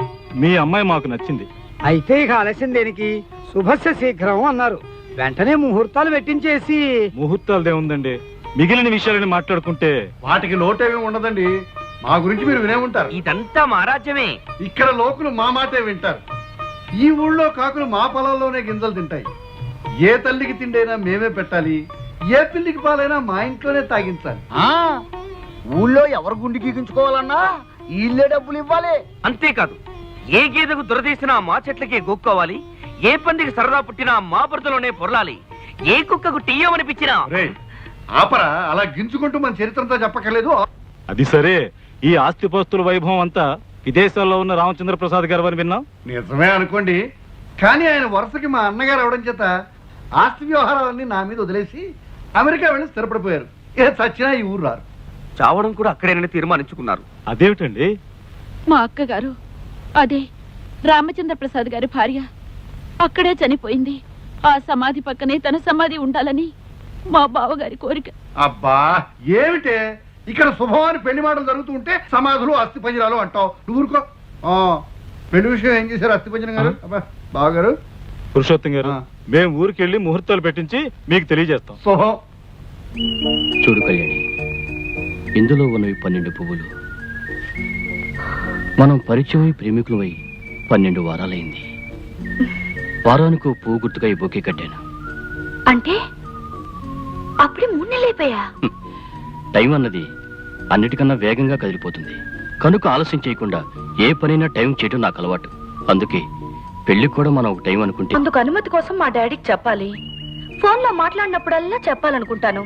మీ అమ్మాయి మాకు నచ్చింది. అయితే ఇక ఆలస్యం దేనికి? శుభస్య శీఘ్రం అన్నారు. వెంటనే ముహూర్తాలు పెట్టించేసి. ముహూర్తాలదే ఉందండి, మిగిలిన విషయాలని మాట్లాడుకుంటే. వాటికి లోటేమీ ఉండదండి. మా గురించి మీరు వినే ఉంటారు. ఇదంతా మా రాజ్యమే. ఇక్కడ లోకులు మా మాటే వింటారు. ఈ ఊళ్ళో కాకులు మా పొలంలోనే గింజలు తింటాయి. ఏ తల్లికి తిండైనా మేమే పెట్టాలి, ఏ పిల్లికి పాలైనా మా ఇంట్లోనే తాగించాలి. ఊళ్ళో ఎవరు గుండు గీకించుకోవాలన్నా వీళ్ళే డబ్బులు ఇవ్వాలి. అంతేకాదు, ఏ గేదెకు దురదీసినా మా చెట్లకే గోక్కోవాలి, ఏ పందికి సరదా పుట్టినా మా బురదలోనే పొరలాలి, ఏ కుక్కకు టీయమనిపించినా. రేయ్, ఆపరా, అలా గింజుకుంటూ మన చరిత్రతో చెప్పక్కర్లేదు. అది సరే, ఈ ఆస్తిపోస్తుల వైభవం అంతా విదేశాల్లో ఉన్న రామచంద్ర ప్రసాద్ గారు అని విన్నాం. నిజమే అనుకోండి, కానీ ఆయన వరుసకి మా అన్నగారు అవడం చేత ఆస్తి వ్యవహారాలన్నీ నా మీద వదిలేసి అమెరికా వెళ్ళి స్థిరపడిపోయారు. ఏ చచ్చినా ఈ ఊరు రారు. చావడం కూడా అక్కడేనని తీర్మానించుకున్నారు. అదేమిటండి? మా అక్కగారు, అదే రామచంద్ర ప్రసాద్ గారి భార్య, అక్కడే చనిపోయింది. ఆ సమాధి పక్కనే తన సమాధి ఉండాలని మా బావగారి కోరిక. అబ్బా ఏమిటే, ఇక్కడ శుభవారి పెళ్లి మాటలు జరుగుతూ ఉంటే సమాధులు అస్థి పంజరాలు అంటావు. నువ్వు ఊరుకో. పెళ్లి విషయం ఏం చేశారు అస్థి పంజరం గారు? అబ్బా బావగారు. పురుషోత్తం గారు, మేము ఊరికెళ్ళి ముహూర్తాలు పెట్టించి మీకు తెలియజేస్తాం. శుభం. చూడు కళ్యాణి, ఇందులో ఉన్నవి 12 పువ్వులు. మనం పరిచయమై ప్రేమికులమై 12 వారాలైంది. వారానికి పువ్వు గుర్తుగా ఈ బొకే కట్టాను. అంటే అప్పుడే 3 నెలలు అయిపోయా? టైం అన్నది అన్నిటికన్నా వేగంగా కదిలిపోతుంది కనుక ఆలస్యం చేయకుండా ఏ పనైనా టైం చేయడం నాకు అలవాటు. అందుకే పెళ్లికి కూడా మనం ఒక టైం అనుకుంటే. అందుకు అనుమతి కోసం మా డాడీకి చెప్పాలి. ఫోన్ లో మాట్లాడినప్పుడల్లా చెప్పాలనుకుంటాను,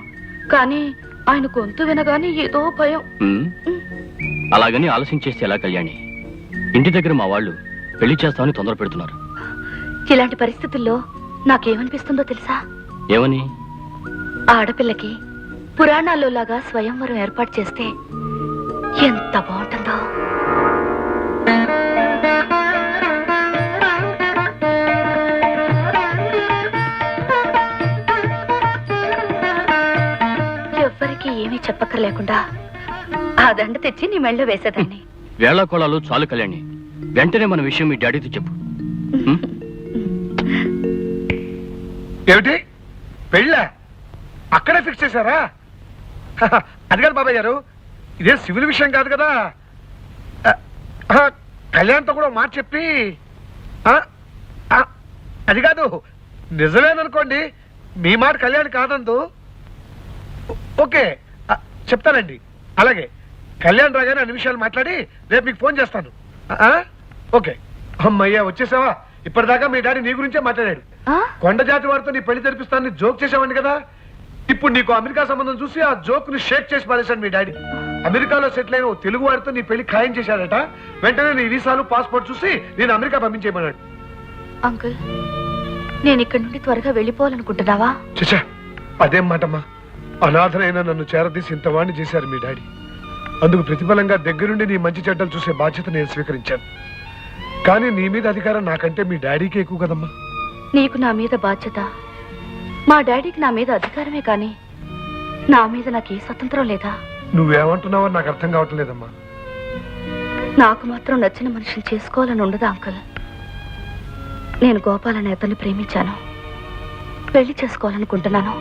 కానీ ఆయన గొంతు వినగానే ఏదో భయం. అలాగని ఆలస్యం చేస్తే ఎలా కళ్యాణి? ఇంటి దగ్గర మా వాళ్ళు పెళ్లి చేస్తామని తొందర పెడుతున్నారు. ఇలాంటి పరిస్థితుల్లో నాకేమనిపిస్తుందో తెలుసా? ఏమని? ఆడపిల్లకి పురాణాల్లో లాగా స్వయంవరం ఏర్పాటు చేస్తే ఎంత బాగుంటుందో. ఎవ్వరికి ఏమీ చెప్పక్కర్లేకుండా ఆ దండ తెచ్చి నీ మెళ్ళో వేసేదాన్ని. వేళాకోళాలు చాలు కళ్యాణి, వెంటనే మన విషయం మీ డాడీతో చెప్పు. ఏమిటి పెళ్ళ అక్కడే ఫిక్స్ చేశారా? అది కాదు బాబాయ్ గారు, ఇదే సివిల్ విషయం కాదు కదా. కళ్యాణ్తో కూడా మాట చెప్పి అది కాదు, నిజమేననుకోండి, మీ మాట కళ్యాణ్ కాదందు. ఓకే చెప్తానండి. అలాగే కళ్యాణ్ రాగానే అన్ని విషయాలు మాట్లాడి రేపు మీకు ఫోన్ చేస్తాను. ఓకే. అమ్మయ్యా వచ్చేసావా? ఇప్పటిదాకా మీ డాడీ నీ గురించే మాట్లాడాడు. కొండ జాతి వారితో నీ పెళ్లి జరిపిస్తానని జోక్ చేసావండి కదా. ఇప్పుడు నీకు అమెరికా సంబంధం చూసి ఆ జోక్ ని షేక్ చేసి పారేశాడు మీ డాడీ. అమెరికాలో సెటిల్ అయిన తెలుగు వారితో నీ పెళ్లి ఖాయం చేశాడట. వెంటనే నీ వీసాలు పాస్పోర్ట్ చూసి నేను అమెరికా పంపించేయమన్నాడు. అంకుల్, నేను ఇక్కడి నుండి త్వరగా వెళ్ళిపోవాలనుకుంటున్నావా? చచ్చా, అదేం మాటమ్మా. అనాథనైన నన్ను చేరదీసి ఇంతవాణ్ణి చేశారు మీ డాడీ. అందుకు ప్రతిఫలంగా దగ్గరుండి నీ మంచి చెడ్డలు చూసే బాధ్యత నేను స్వీకరించాను. కానీ నీ మీద అధికారం నాకంటే మీ డాడీకి ఎక్కువ కదమ్మా. నీకు నా మీద బాధ్యత, మా డాడీకి నా మీద అధికారమే, కానీ నా మీద నాకు ఏ స్వతంత్రం లేదా? నువ్వేమంటున్నావో నాకు అర్థం కావటం లేదమ్మా. నాకు మాత్రం నచ్చిన మనిషిని చేసుకోవాలని ఉండదా అంకుల్? నేను గోపాల్ అనే అతన్ని ప్రేమించాను, పెళ్లి చేసుకోవాలనుకుంటున్నాను.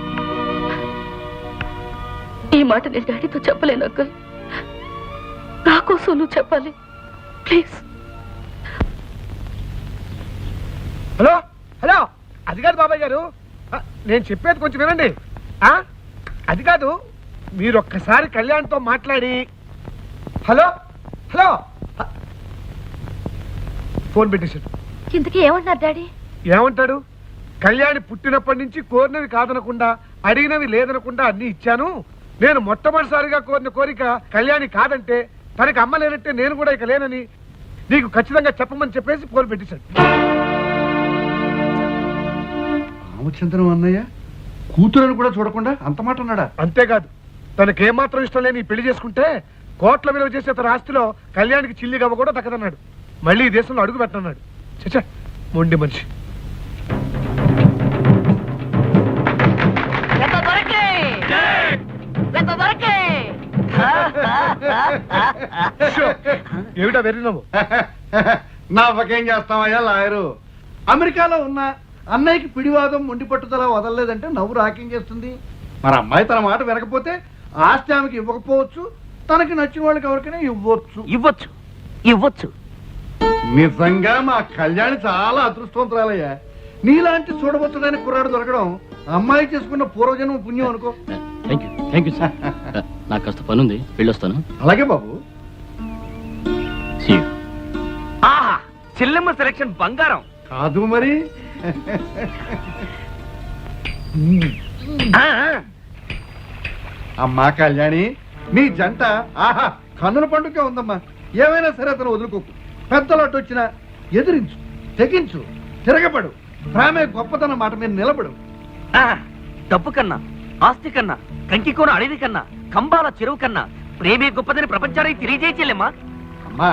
ఈ మాట నేను డాడీతో చెప్పలేను అంకుల్. నా కోసం నువ్వు చెప్పాలి ప్లీజ్. హలో హలో, అది కాదు బాబాయ్ గారు, నేను చెప్పేది కొంచెం వినండి. అది కాదు, మీరు ఒక్కసారి కళ్యాణ్తో మాట్లాడి. హలో హలో, ఫోన్ పెట్టేశాడు. ఇంతకీ ఏమంటున్నారు డాడీ? ఏమంటాడు? కళ్యాణి పుట్టినప్పటి నుంచి కోరినవి కాదనకుండా, అడిగినవి లేదనకుండా అన్ని ఇచ్చాను. నేను మొట్టమొదటిసారిగా కోరిన కోరిక కళ్యాణి కాదంటే, తనకి అమ్మ లేనంటే నేను కూడా ఇక లేనని నీకు ఖచ్చితంగా చెప్పమని చెప్పేసి ఫోన్ పెట్టేశాడు. రామచంద్రం అన్నయ్య కూతురని కూడా చూడకుండా అంత మాట అన్నాడా? అంతేకాదు, తనకేమాత్రం ఇష్టం లేని పెళ్లి చేసుకుంటే కోట్ల విలువ చేసే తన ఆస్తిలో కళ్యాణికి చిల్లి గవ్వ కూడా దక్కదన్నాడు. మళ్ళీ ఈ దేశంలో అడుగు పెట్టన్నాడు. చచ్చా, మొండి మనిషి. ఏమిటా వెర్రినవ్వు? నాకేం చేస్తామయ్యా లాయరు. అమెరికాలో ఉన్న అన్నయ్యకి పిడివాదం మొండి పట్టుదల వదలలేదంటే నవ్వు రాకేం చేస్తుంది? మరి అమ్మాయి తన మాట వినకపోతే ఆస్తి ఆమెకి ఇవ్వకపోవచ్చు, తనకి నచ్చిన వాళ్ళకి ఎవరికైనా ఇవ్వచ్చు. ఇవ్వచ్చు ఇవ్వచ్చు. నిజంగా మా కళ్యాణి చాలా అదృష్టవంతురాలయ్యా. నీలాంటి చూడబోతుడైన కుర్రాడు దొరకడం అమ్మాయి చేసుకున్న పూర్వజన్మ పుణ్యం అనుకో. Thank you sir. నాకు కాస్త పని ఉంది, వెళ్ళొస్తాను. అలాగే బాబు. ఆహా, చెల్లెమ్మ సెలక్షన్ బంగారం కాదు మరి. అమ్మా కళ్యాణి, నీ జంట ఆహా కన్నుల పండుగ ఉందమ్మా. ఏమైనా సరే అతను వదులుకోకు. పెద్దలోటు వచ్చినా ఎదిరించు, తెగించు, తిరగబడు. ప్రేమే గొప్పతనం మాట మీద నిలబడు. డబ్బు కన్నా, ఆస్తి కన్నా, కంకి కోన అడవి కన్నా, కంబాల చెరువు కన్నా ప్రేమే గొప్పదని ప్రపంచానికి తెలియజేయలేమ్మా. అమ్మా,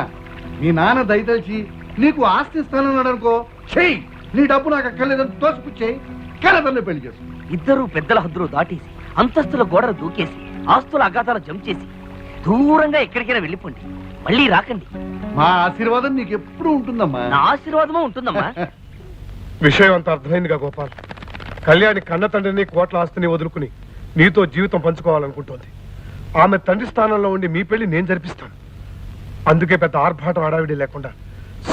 మీ నాన్న దయతలిచి నీకు ఆస్తి ఇస్తానన్నాడు అనుకో, చెయ్యి. నీ డబ్బు నాకు అక్కర్లేదని తోసిపుచ్చేయి. కనతల్ని పెళ్లి చేసు. ఇద్దరు పెద్దల హద్దులు దాటేసి, అంతస్తుల గోడలు దూకేసి, ఆస్తుల అగాధాలు జంప్ చేసి దూరంగా ఎక్కడికైనా వెళ్ళిపోండి, మళ్ళీ రాకండి. మా ఆశీర్వాదం నీకు ఎప్పుడు ఉంటుందమ్మా. నా ఆశీర్వాదమూ ఉంటుందమ్మా. విషయం అంత అర్థమైందిగా గోపాల్. కళ్యాణి కన్న తండ్రిని కోట్ల ఆస్తిని వదులుకుని నీతో జీవితం పంచుకోవాలనుకుంటోంది. ఆమె తండ్రి స్థానంలో ఉండి మీ పెళ్లి నేను జరిపిస్తాను. అందుకే పెద్ద ఆర్భాటం హడావిడి లేకుండా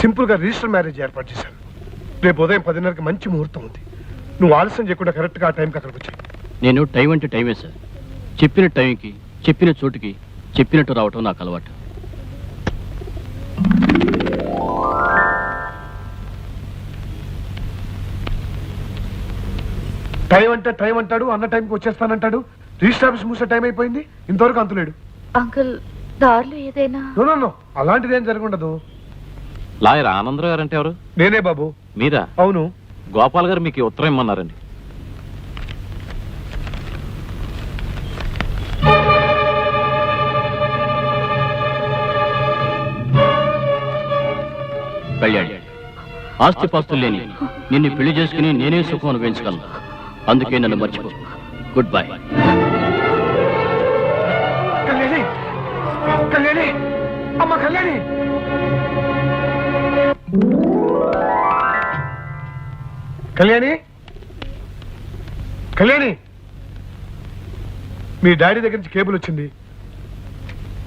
సింపుల్ గా రిజిస్టర్ మ్యారేజ్ ఏర్పాటు చేశాను. రేపు ఉదయం 10:30కి మంచి ముహూర్తం ఉంది. నువ్వు ఆలస్యం చేయకుండా కరెక్ట్ గా ఆ టైంకి అక్కడికి వచ్చాయి. నేను టైం అంటే టైమే సార్. చెప్పిన టైంకి, చెప్పిన చోటుకి, చెప్పినట్టు రావటం నాకు అలవాటు. టైం అంటే టైం అంటాడు, అన్న టైంకి వచ్చేస్తానంటాడు. రిజిస్టర్ ఆఫీస్ మూసే టైం అయిపోయింది, ఇంతవరకు అంతులేడు. అంకుల్, దారిలో ఏదైనా? నో, అలాంటిది ఏం జరగundదు. లాయర్ ఆనందరావు గారు అంటే ఎవరు? నేనే బాబు. మీరా? అవును. గోపాల్ గారు మీకు ఈ ఉత్తరం ఇమ్మన్నారండి. కళ్యాణి, ఆస్తిపాస్తులు లేని నిన్ను పెళ్లి చేసుకుని నేనే సుఖం అనుభవించగలను. అందుకే నన్ను మర్చిపో. Good bye. కళ్యాణి, కళ్యాణి, అమ్మ కళ్యాణి. కళ్యాణి, కళ్యాణి, మీ డాడీ దగ్గర నుంచి కేబుల్ వచ్చింది.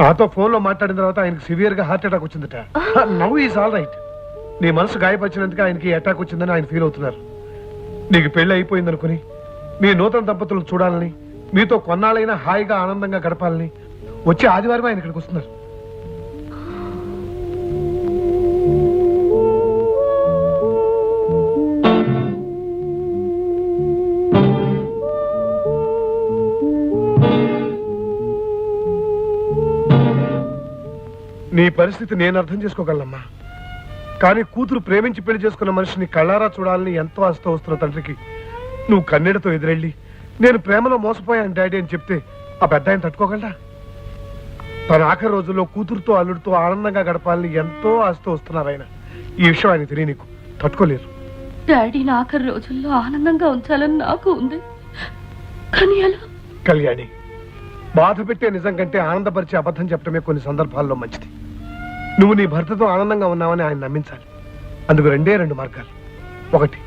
నాతో ఫోన్లో మాట్లాడిన తర్వాత ఆయనకి సివియర్ గా హార్ట్ అటాక్ వచ్చిందట. Now is all right. నీ మనసు గాయపరిచినందుకు ఆయనకి అటాక్ వచ్చిందని ఆయన ఫీల్ అవుతున్నారు. నీకు పెళ్లి అయిపోయిందనుకుని మీ నూతన దంపతులను చూడాలని, మీతో కొన్నాళ్ళైనా హాయిగా ఆనందంగా గడపాలని వచ్చి ఆదివారం ఆయన ఇక్కడికి వస్తున్నారు. నీ పరిస్థితి నేను అర్థం చేసుకోగలనమ్మా. కానీ కూతురు ప్రేమించి పెళ్లి చేసుకున్న మనిషిని కళ్ళారా చూడాలని ఎంతో ఆస్తో వస్తున్న తండ్రికి నువ్వు కన్నీళ్లతో ఎదురెళ్ళి నేను ప్రేమలో మోసపోయాను డాడీ అని చెప్తే ఆ పెద్ద ఆయన తట్టుకోగలరా? తన ఆఖరి రోజుల్లో కూతురుతో అల్లుడితో ఆనందంగా గడపాలని ఎంతో ఆస్తో వస్తున్నారు ఆయన. ఈ విషయం ఆయన తెలియ నీకు తట్టుకోలేరు. డాడీని ఆఖరి రోజుల్లో ఆనందంగా ఉంచాలని నాకు ఉంది, కానీ అలా. కళ్యాణి, బాధ పెట్టే నిజం కంటే ఆనందపరిచే అబద్ధం చెప్పడమే కొన్ని సందర్భాల్లో మంచిది. నువ్వు నీ భర్తతో ఆనందంగా ఉన్నావని ఆయన నమ్మించాలి. అందుకు రెండు మార్గాలు. ఒకటి,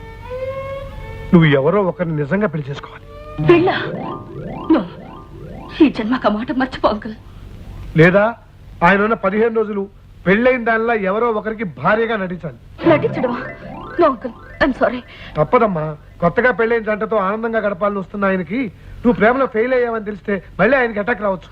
నువ్వు ఎవరో ఒకరిని నిజంగా పెళ్లి చేసుకోవాలి. పెళ్ళా? నో, ఈ జన్మకు మాట మర్చిపో అంకుల్. లేదా ఆయన ఉన్న 15 రోజులు పెళ్ళైన దానిలా ఎవరో ఒకరికి భార్యగా నటించాలి. నటించడమా? No uncle, I'm sorry. తప్పదమ్మా. కొత్తగా పెళ్ళైన జంటతో ఆనందంగా గడపాలని వస్తున్న ఆయనకి నువ్వు ప్రేమలో ఫెయిల్ అయ్యావని తెలిస్తే మళ్ళీ ఆయనకి అటాక్ రావచ్చు.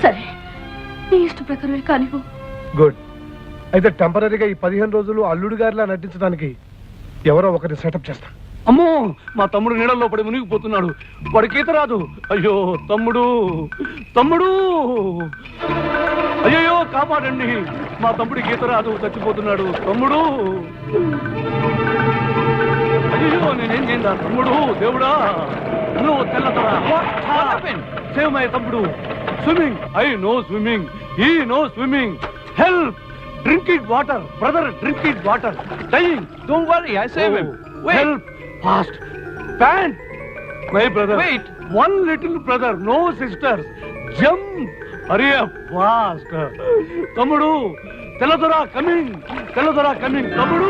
సరే, నీ ఇష్ట ప్రకారమే కానివ్వు. గుడ్. అయితే టెంపరీగా ఈ 15 రోజులు అల్లుడు గారిలా నటించడానికి ఎవరో ఒకరిని సెటప్ చేస్తా. అమ్మో, మా తమ్ముడు నీడల్లో పడి మునిగిపోతున్నాడు. వాడికి ఈత రాదు. అయ్యో తమ్ముడు, తమ్ముడు, అయ్యో కాపాడండి. మా తమ్ముడికి ఈత రాదు, చచ్చిపోతున్నాడు. తమ్ముడు, అయ్యో నేనేం చేయండి తమ్ముడు. దేవుడా, నువ్వు తెల్లతరా. సేవ్ మై తమ్ముడు. Swimming, I no swimming, he no swimming. Help, drinking water, brother, drinking water. Dying, don't worry, I save him. Help, fast, pant, my brother, wait, one little brother, no sisters, jump, hurry up, fast. తమ్ముడు, తెల్లదొర coming, తెల్లదొర coming, తమ్ముడు.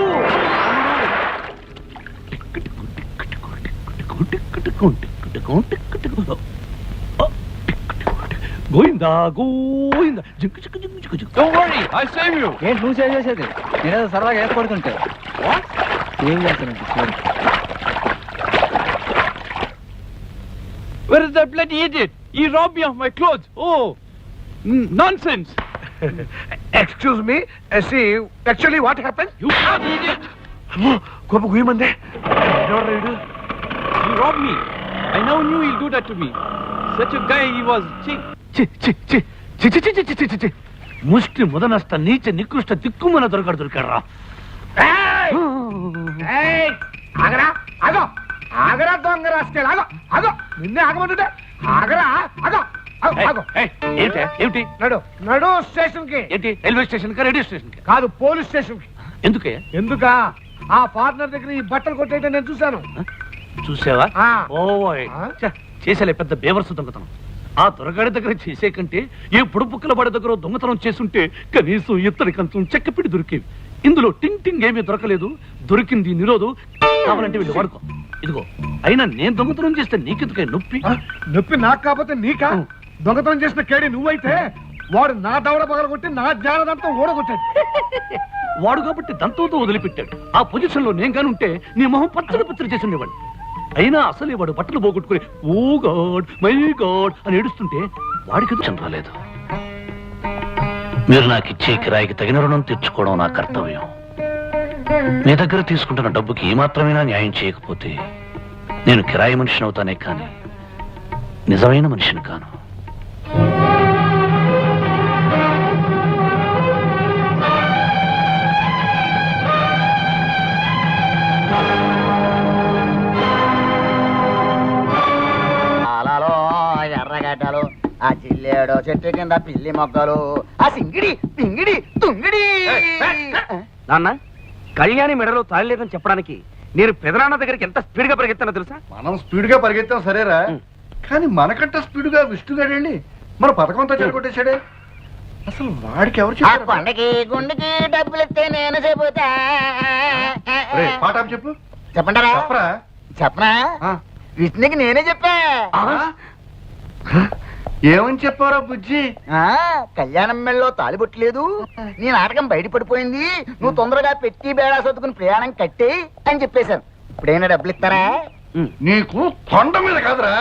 గోయిందా గోయిందా. Don't worry, I save you. ఏంటి నువ్వు save చేసేది? నేనేదో సరదాగా ఏర్పడుతుంటే ఏం చేస్తానంటే. Where is that bloody idiot? He robbed me of my clothes. Oh, nonsense. Excuse me, see, actually what happened? You bloody idiot. కోప గుయ్యమందే. He robbed me. I never knew he'll do that to me. Such a guy he was. ముష్టి ముదనష్ట నీచ నికృష్ట దిక్కుమన దొరకరా. ఆగరా, ఆగో, ఆగరా దొంగ rascal, ఆగో, ఆగో, నిన్నే ఆగమంటుంటే. ఆగరా, ఆగో, ఆగో. ఏమిటి నడు, నడు స్టేషన్ కి. ఏంటి? రైల్వే స్టేషన్ కా, రేడియో స్టేషన్ కా? కాదు, పోలీస్ స్టేషన్ కి. ఎందుకే? ఎందుకా? ఆ ఫారినర్ దగ్గర ఈ బట్టలు కొట్టేయటం నేను చూశాను. చూసావా? ఆ. ఓయ్, చేసేలే పెద్ద బేవర్సు దొంగతనం. ఆ దొరగాడి దగ్గర చేసే కంటే ఏ పుడుపుక్కల వాడి దగ్గర దొంగతనం చేస్తుంటే కనీసం ఇత్తడి కంచం చెక్కపిడి దొరికేవి. ఇందులో టింగ్ టింగ్ ఏమీ దొరకలేదు. దొరికింది నిరోధు. కావాలంటే వీళ్ళు వాడుకో. ఇదిగో, అయినా నేను దొంగతనం చేస్తే నీకెందుకే నొప్పి? నొప్పి నాకు కాకపోతే నీకా? దొంగతనం చేసిన కేడి నువ్వైతే వాడు నా దవడ పగలగొట్టి నా జ్ఞానదంతా ఓడగొట్టాడు. వాడు కాబట్టి దంతంతో వదిలిపెట్టాడు. ఆ పొజిషన్ లో నేను కానుంటే నీ మొహం పచ్చడి పచ్చడి చేసి ఉండేవాడు. అయినా అసలే వాడు బట్టలు పోగొట్టుకుని ఓ గాడ్, మై గాడ్ అని ఏడుస్తుంటే వాడికి రాలేదు. మీరు నాకు ఇచ్చే కిరాయికి తగిన రుణం తీర్చుకోవడం నా కర్తవ్యం. మీ దగ్గర తీసుకుంటున్న డబ్బుకి ఏమాత్రమైనా న్యాయం చేయకపోతే నేను కిరాయి మనిషిని అవుతానే కానీ నిజమైన మనిషిని కాను. ఏడో చెట్టు కింద పిల్లి మొగ్గలు ఆ సింగిడి పింగిడి తుంగిడి. నాన్న కళ్యాణి మెడలో తాళి లేదని చెప్పడానికి నేను పెదనాన్న దగ్గరికి ఎంత స్పీడ్ గా పరిగెత్తానో తెలుసా? మనం స్పీడ్ గా పరిగెత్తాం సరేరా, కానీ మనకంటే స్పీడ్ గా విష్ణుగాడు వెళ్ళి మన పథకం అంతా చెడగొట్టేశాడే. అసలు వాడికి ఎవరు చెప్పారు? కొండకి గుండెకి డబ్బులు ఇస్తే నేను చెబుతా. పాట చెప్పు. చెప్పంటారా? చెప్పరా. చెప్పనా? విష్ణుకి నేనే చెప్పా. ఏమని చెప్పారా బుజ్జి? కళ్యాణం మెళ్ళలో తాలిబొట్టలేదు, నీ నాటకం బయటపడిపోయింది, నువ్వు తొందరగా పెట్టి బేడా సర్దుకుని ప్రయాణం కట్టే అని చెప్పేశాను. ఇప్పుడైనా డబ్బులు ఇస్తారా? నీకు కొండ మీద కాదురా.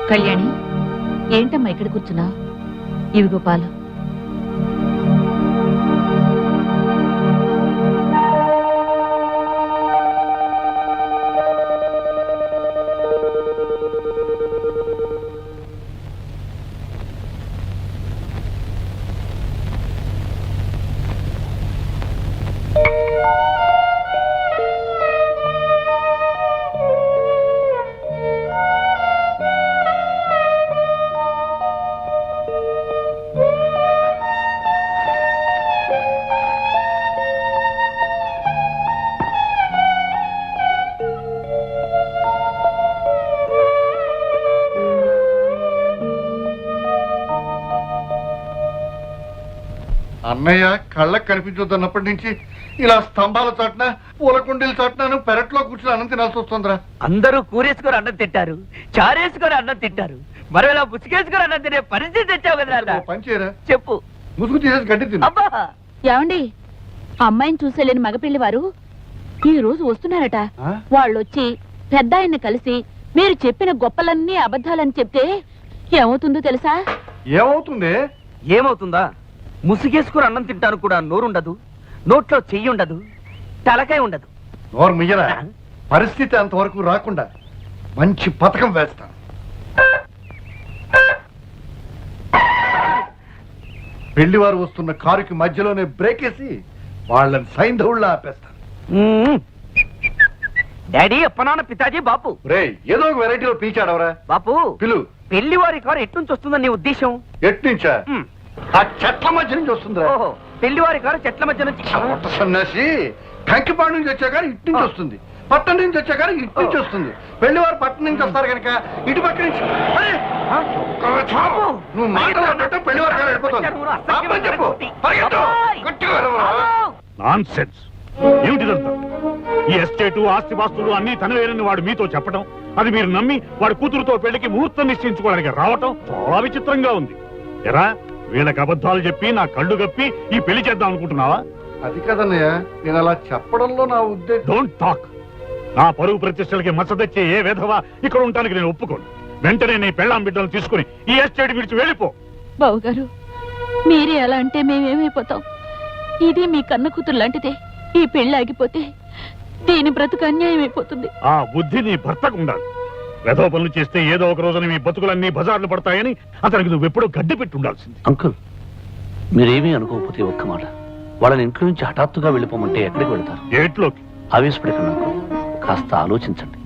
కళ్యాణి, ఏంటమ్మా ఇక్కడ కూర్చున్నా? ఇవిగో పాలు. అన్నయ్య కళ్ళకు కనిపించొద్దన్నప్పటి నుంచి ఇలా స్తంభాల చాటున పూల కుండీల చాటున పెరట్లో కూర్చుని అన్నం తినాల్సి వస్తుందిరా. అందరూ కూరేసుకొని అన్నం తింటారు, చారేసుకొని అన్నం తింటారు, మరి ఇలా ముసుగేసుకొని అన్నం తినే పరిస్థితి తెచ్చావు కదా. పనిచేయరా, చెప్పు. ముసుగు తీసేసి గడ్డి తిను. అబ్బా, ఏమండి, అమ్మాయిని చూసేలేని మగపిల్లి వారు ఈ రోజు వస్తున్నారట. వాళ్ళొచ్చి పెద్ద ఆయన్ని కలిసి మీరు చెప్పిన గొప్పలన్నీ అబద్ధాలని చెప్తే ఏమవుతుందో తెలుసా? ఏమవుతుంది? ఏమవుతుందా? ముసుగేసుకుని అన్నం తింటాను కూడా నోరుండదు, నోట్లో చెయ్యి ఉండదు, తలకాయ ఉండదు. నోరు మియ్యరా. పరిస్థితి అంతవరకు రాకుండా మంచి పథకం వేస్తాను. పెళ్లివారు వస్తున్న కారుకి మధ్యలోనే బ్రేక్ వేసి వాళ్ళని సైంధవుళ్ళ ఆపేస్తాను. డాడీ, అప్పనాన్న, పితాజీ, బాపు. రేయ్, ఏదో ఒక వెరైటీలో పీల్చాడవరా. బాపు, పిలు. పెళ్లి వారి కారు ఎట్నుంచి వస్తుందని నీ ఉద్దేశం? ఎట్నుంచా? ఆ చెట్ల మధ్య నుంచి వస్తుందిరా. ఓహో, పెళ్లి వారి కారు చెట్ల మధ్య నుంచి. సన్నాసి, కంకిపాడు నుంచి వచ్చా కానీ ఇటు నుంచి వస్తుంది, పట్టణం నుంచి వచ్చా కానీ ఇటు నుంచి వస్తుంది. పెళ్లివారు పట్టణం నుంచి వస్తారు కనుక ఇటు పక్క నుంచి. నువ్వు మాట్లాడుతుంటే పెళ్లివారు కారు వెళ్ళిపోతుంది. చెప్పు, నాన్సెన్స్. ఏమిటిదంతా? ఈ ఎస్టేటు, ఆస్తిపాస్తులు అన్ని తనవేనని వాడు మీతో చెప్పడం, అది మీరు నమ్మి వాడి కూతురుతో పెళ్లికి ముహూర్తం నిశ్చయించుకోవడానికి రావటం చాలా విచిత్రంగా ఉంది. ఎరా, వీళ్ళకి అబద్ధాలు చెప్పి నా కళ్ళు గప్పి ఈ పెళ్లి చేద్దాం అనుకుంటున్నావా? అది కదన్నయ్య, నేను అలా చెప్పడంలో నా ఉద్దేశం. Don't talk. నా పరువు ప్రతిష్టలకి మచ్చ తెచ్చే ఏ విధవా ఇక్కడ ఉండడానికి నేను ఒప్పుకోను. వెంటనే నీ పెళ్ళాం బిడ్డలు తీసుకుని ఈ ఎస్టేట్ విడిచి వెళ్ళిపో. బావుగారు, మీరే అలా అంటే మేమేమైపోతాం? ఇది మీ కన్న కూతురు లాంటిదే. ఈ పెళ్లి ఆగిపోతే దీని బ్రతుకు అన్యాయం అయిపోతుంది. ఆ బుద్ధి నీ భర్తకు ఉండాలి. వెధవ పనులు చేస్తే ఏదో ఒక రోజున మీ బతుకులన్నీ బజార్లు పడతాయని అతనికి నువ్వెప్పుడూ గడ్డి పెట్టి ఉండాల్సింది. అంకుల్, మీరేమీ అనుకోకపోతే ఒక్క మాట, వాళ్ళని ఇంట్లో నుంచి హఠాత్తుగా వెళ్ళిపోమంటే ఎక్కడికి వెళ్తారు? ఏట్లోకి. ఆవేశపడకండి అంకుల్, కాస్త ఆలోచించండి.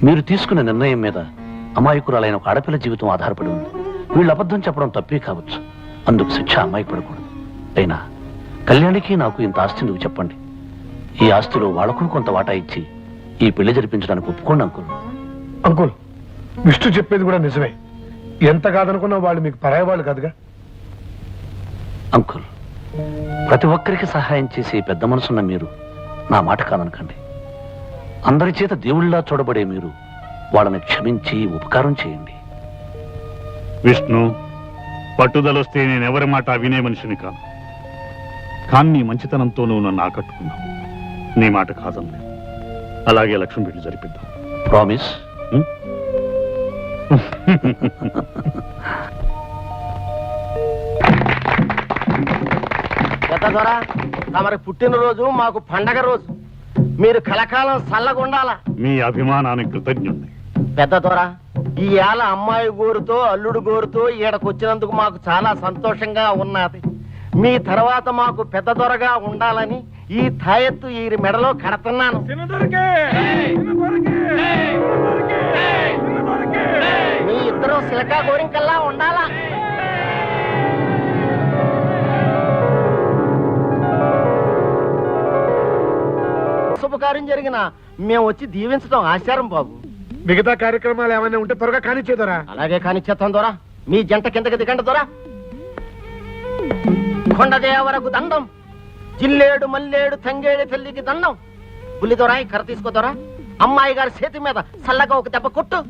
మీరు తీసుకున్న నిర్ణయం మీద అమాయకురాలైన ఒక ఆడపిల్ల జీవితం ఆధారపడి ఉంది. వీళ్ళు అబద్ధం చెప్పడం తప్పే కావచ్చు, అందుకు శిక్ష అమ్మాయికి పడకూడదు. అయినా కళ్యాణికి నాకు ఇంత ఆస్తి నువ్వు చెప్పండి. ఈ ఆస్తిలో వాళ్ళకు కొంత వాటా ఇచ్చి ఈ పెళ్లి జరిపించడానికి ఒప్పుకోండి అంకుల్. అంకుల్, విష్ణు చెప్పేది కూడా నిజమే. ఎంత కాదనుకున్నా వాళ్ళు మీకు పరాయి వాళ్ళు కాదుగా. అంకుల్, ప్రతి ఒక్కరికి సహాయం చేసే పెద్ద మనసున్న మీరు నా మాట కాదనకండి. అందరి చేత దేవుళ్ళలా చూడబడే మీరు వాళ్ళని క్షమించి ఉపకారం చేయండి. విష్ణు, పట్టుదలొస్తే నేనెవరి మాట వినే మనిషిని కాను. కానీ నీ మంచితనంతో నువ్వు నన్ను ఆకట్టుకున్నావు. నీ మాట కాదన్నా. అలాగే లక్ష్మి పెళ్లి జరిపిద్దాం. ప్రామిస్? తమరి పుట్టినరోజు మాకు పండగ రోజు. మీరు కలకాలం చల్లగుండాలా. మీ అభిమానానికి కృతజ్ఞుణ్ణి. పెద్ద దొర, ఈ ఏళ అమ్మాయి గోరుతో అల్లుడు గోరుతో ఈడకొచ్చినందుకు మాకు చాలా సంతోషంగా ఉన్నది. మీ తర్వాత మాకు పెద్ద దొరగా ఉండాలని ఈ తాయెత్తు ఈ మెడలో కడుతున్నాను. మీ ఇద్దరు సిలకా గోరింకల్లా ఉండాలా. శుభకార్యం జరిగిన మేము వచ్చి దీవించడం ఆచారం బాబు. మిగతా కార్యక్రమాలు ఏమైనా ఉంటే త్వరగా కానిచ్చేదరా. అలాగే కానిచ్చేస్తాం దొరా. మీ జంట కిందకి దిగండి దొరా. కొండదేవరకు దండం, జిల్లేడు మల్లేడు తంగేడు తల్లికి దండం. పులి దొరా, ఈ కర్ర తీసుకో దొరా. అమ్మాయి గారి చేతి మీద చల్లగా ఒక దెబ్బ కొట్టు.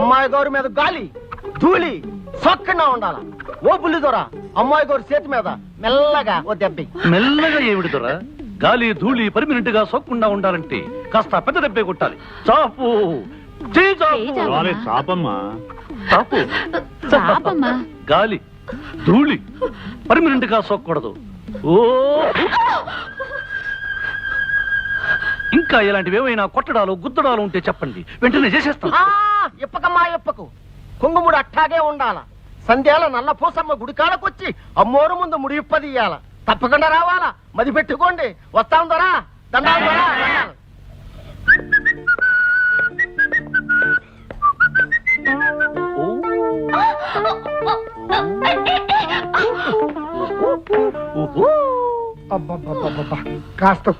అమ్మాయి గారి మీద గాలి ధూళి సొక్కగా ఉండాల. ఓ పులి దొరా, అమ్మాయి గారి చేతి మీద మెల్లగా ఓ దెబ్బ. మెల్లగా ఏమిటి దొర? గాలి ధూళి పర్మినెంట్ గా సోకకుండా ఉండాలంటే కాస్త పెద్ద దెబ్బే కొట్టాలి. చాపు చేయి చాపు. రాలే చాపమ్మా. చాపు. చాపమ్మా. గాలి ధూళి పర్మినెంట్ గా సోకూడదు. ఓ ఇంకా ఇలాంటివి ఏమైనా కొట్టడాలు గుద్దడాలు ఉంటే చెప్పండి, వెంటనే చేసేస్తాం. ఇప్పకమ్మా ఇప్పకు. కుంగుముడు అట్టాగే ఉండాల. సంధ్యాల నల్ల పూసమ్మ గుడికాడకొచ్చి అమ్మోరు ముందు ముడి ఇప్పదీయాల. తప్పకుండా రావాలా. మది పెట్టుకోండి. వస్తాం దొరా. దండాలు దొరా, దండాలు. అబ్బబ్బబ్బబ్బబ్బా, కాస్త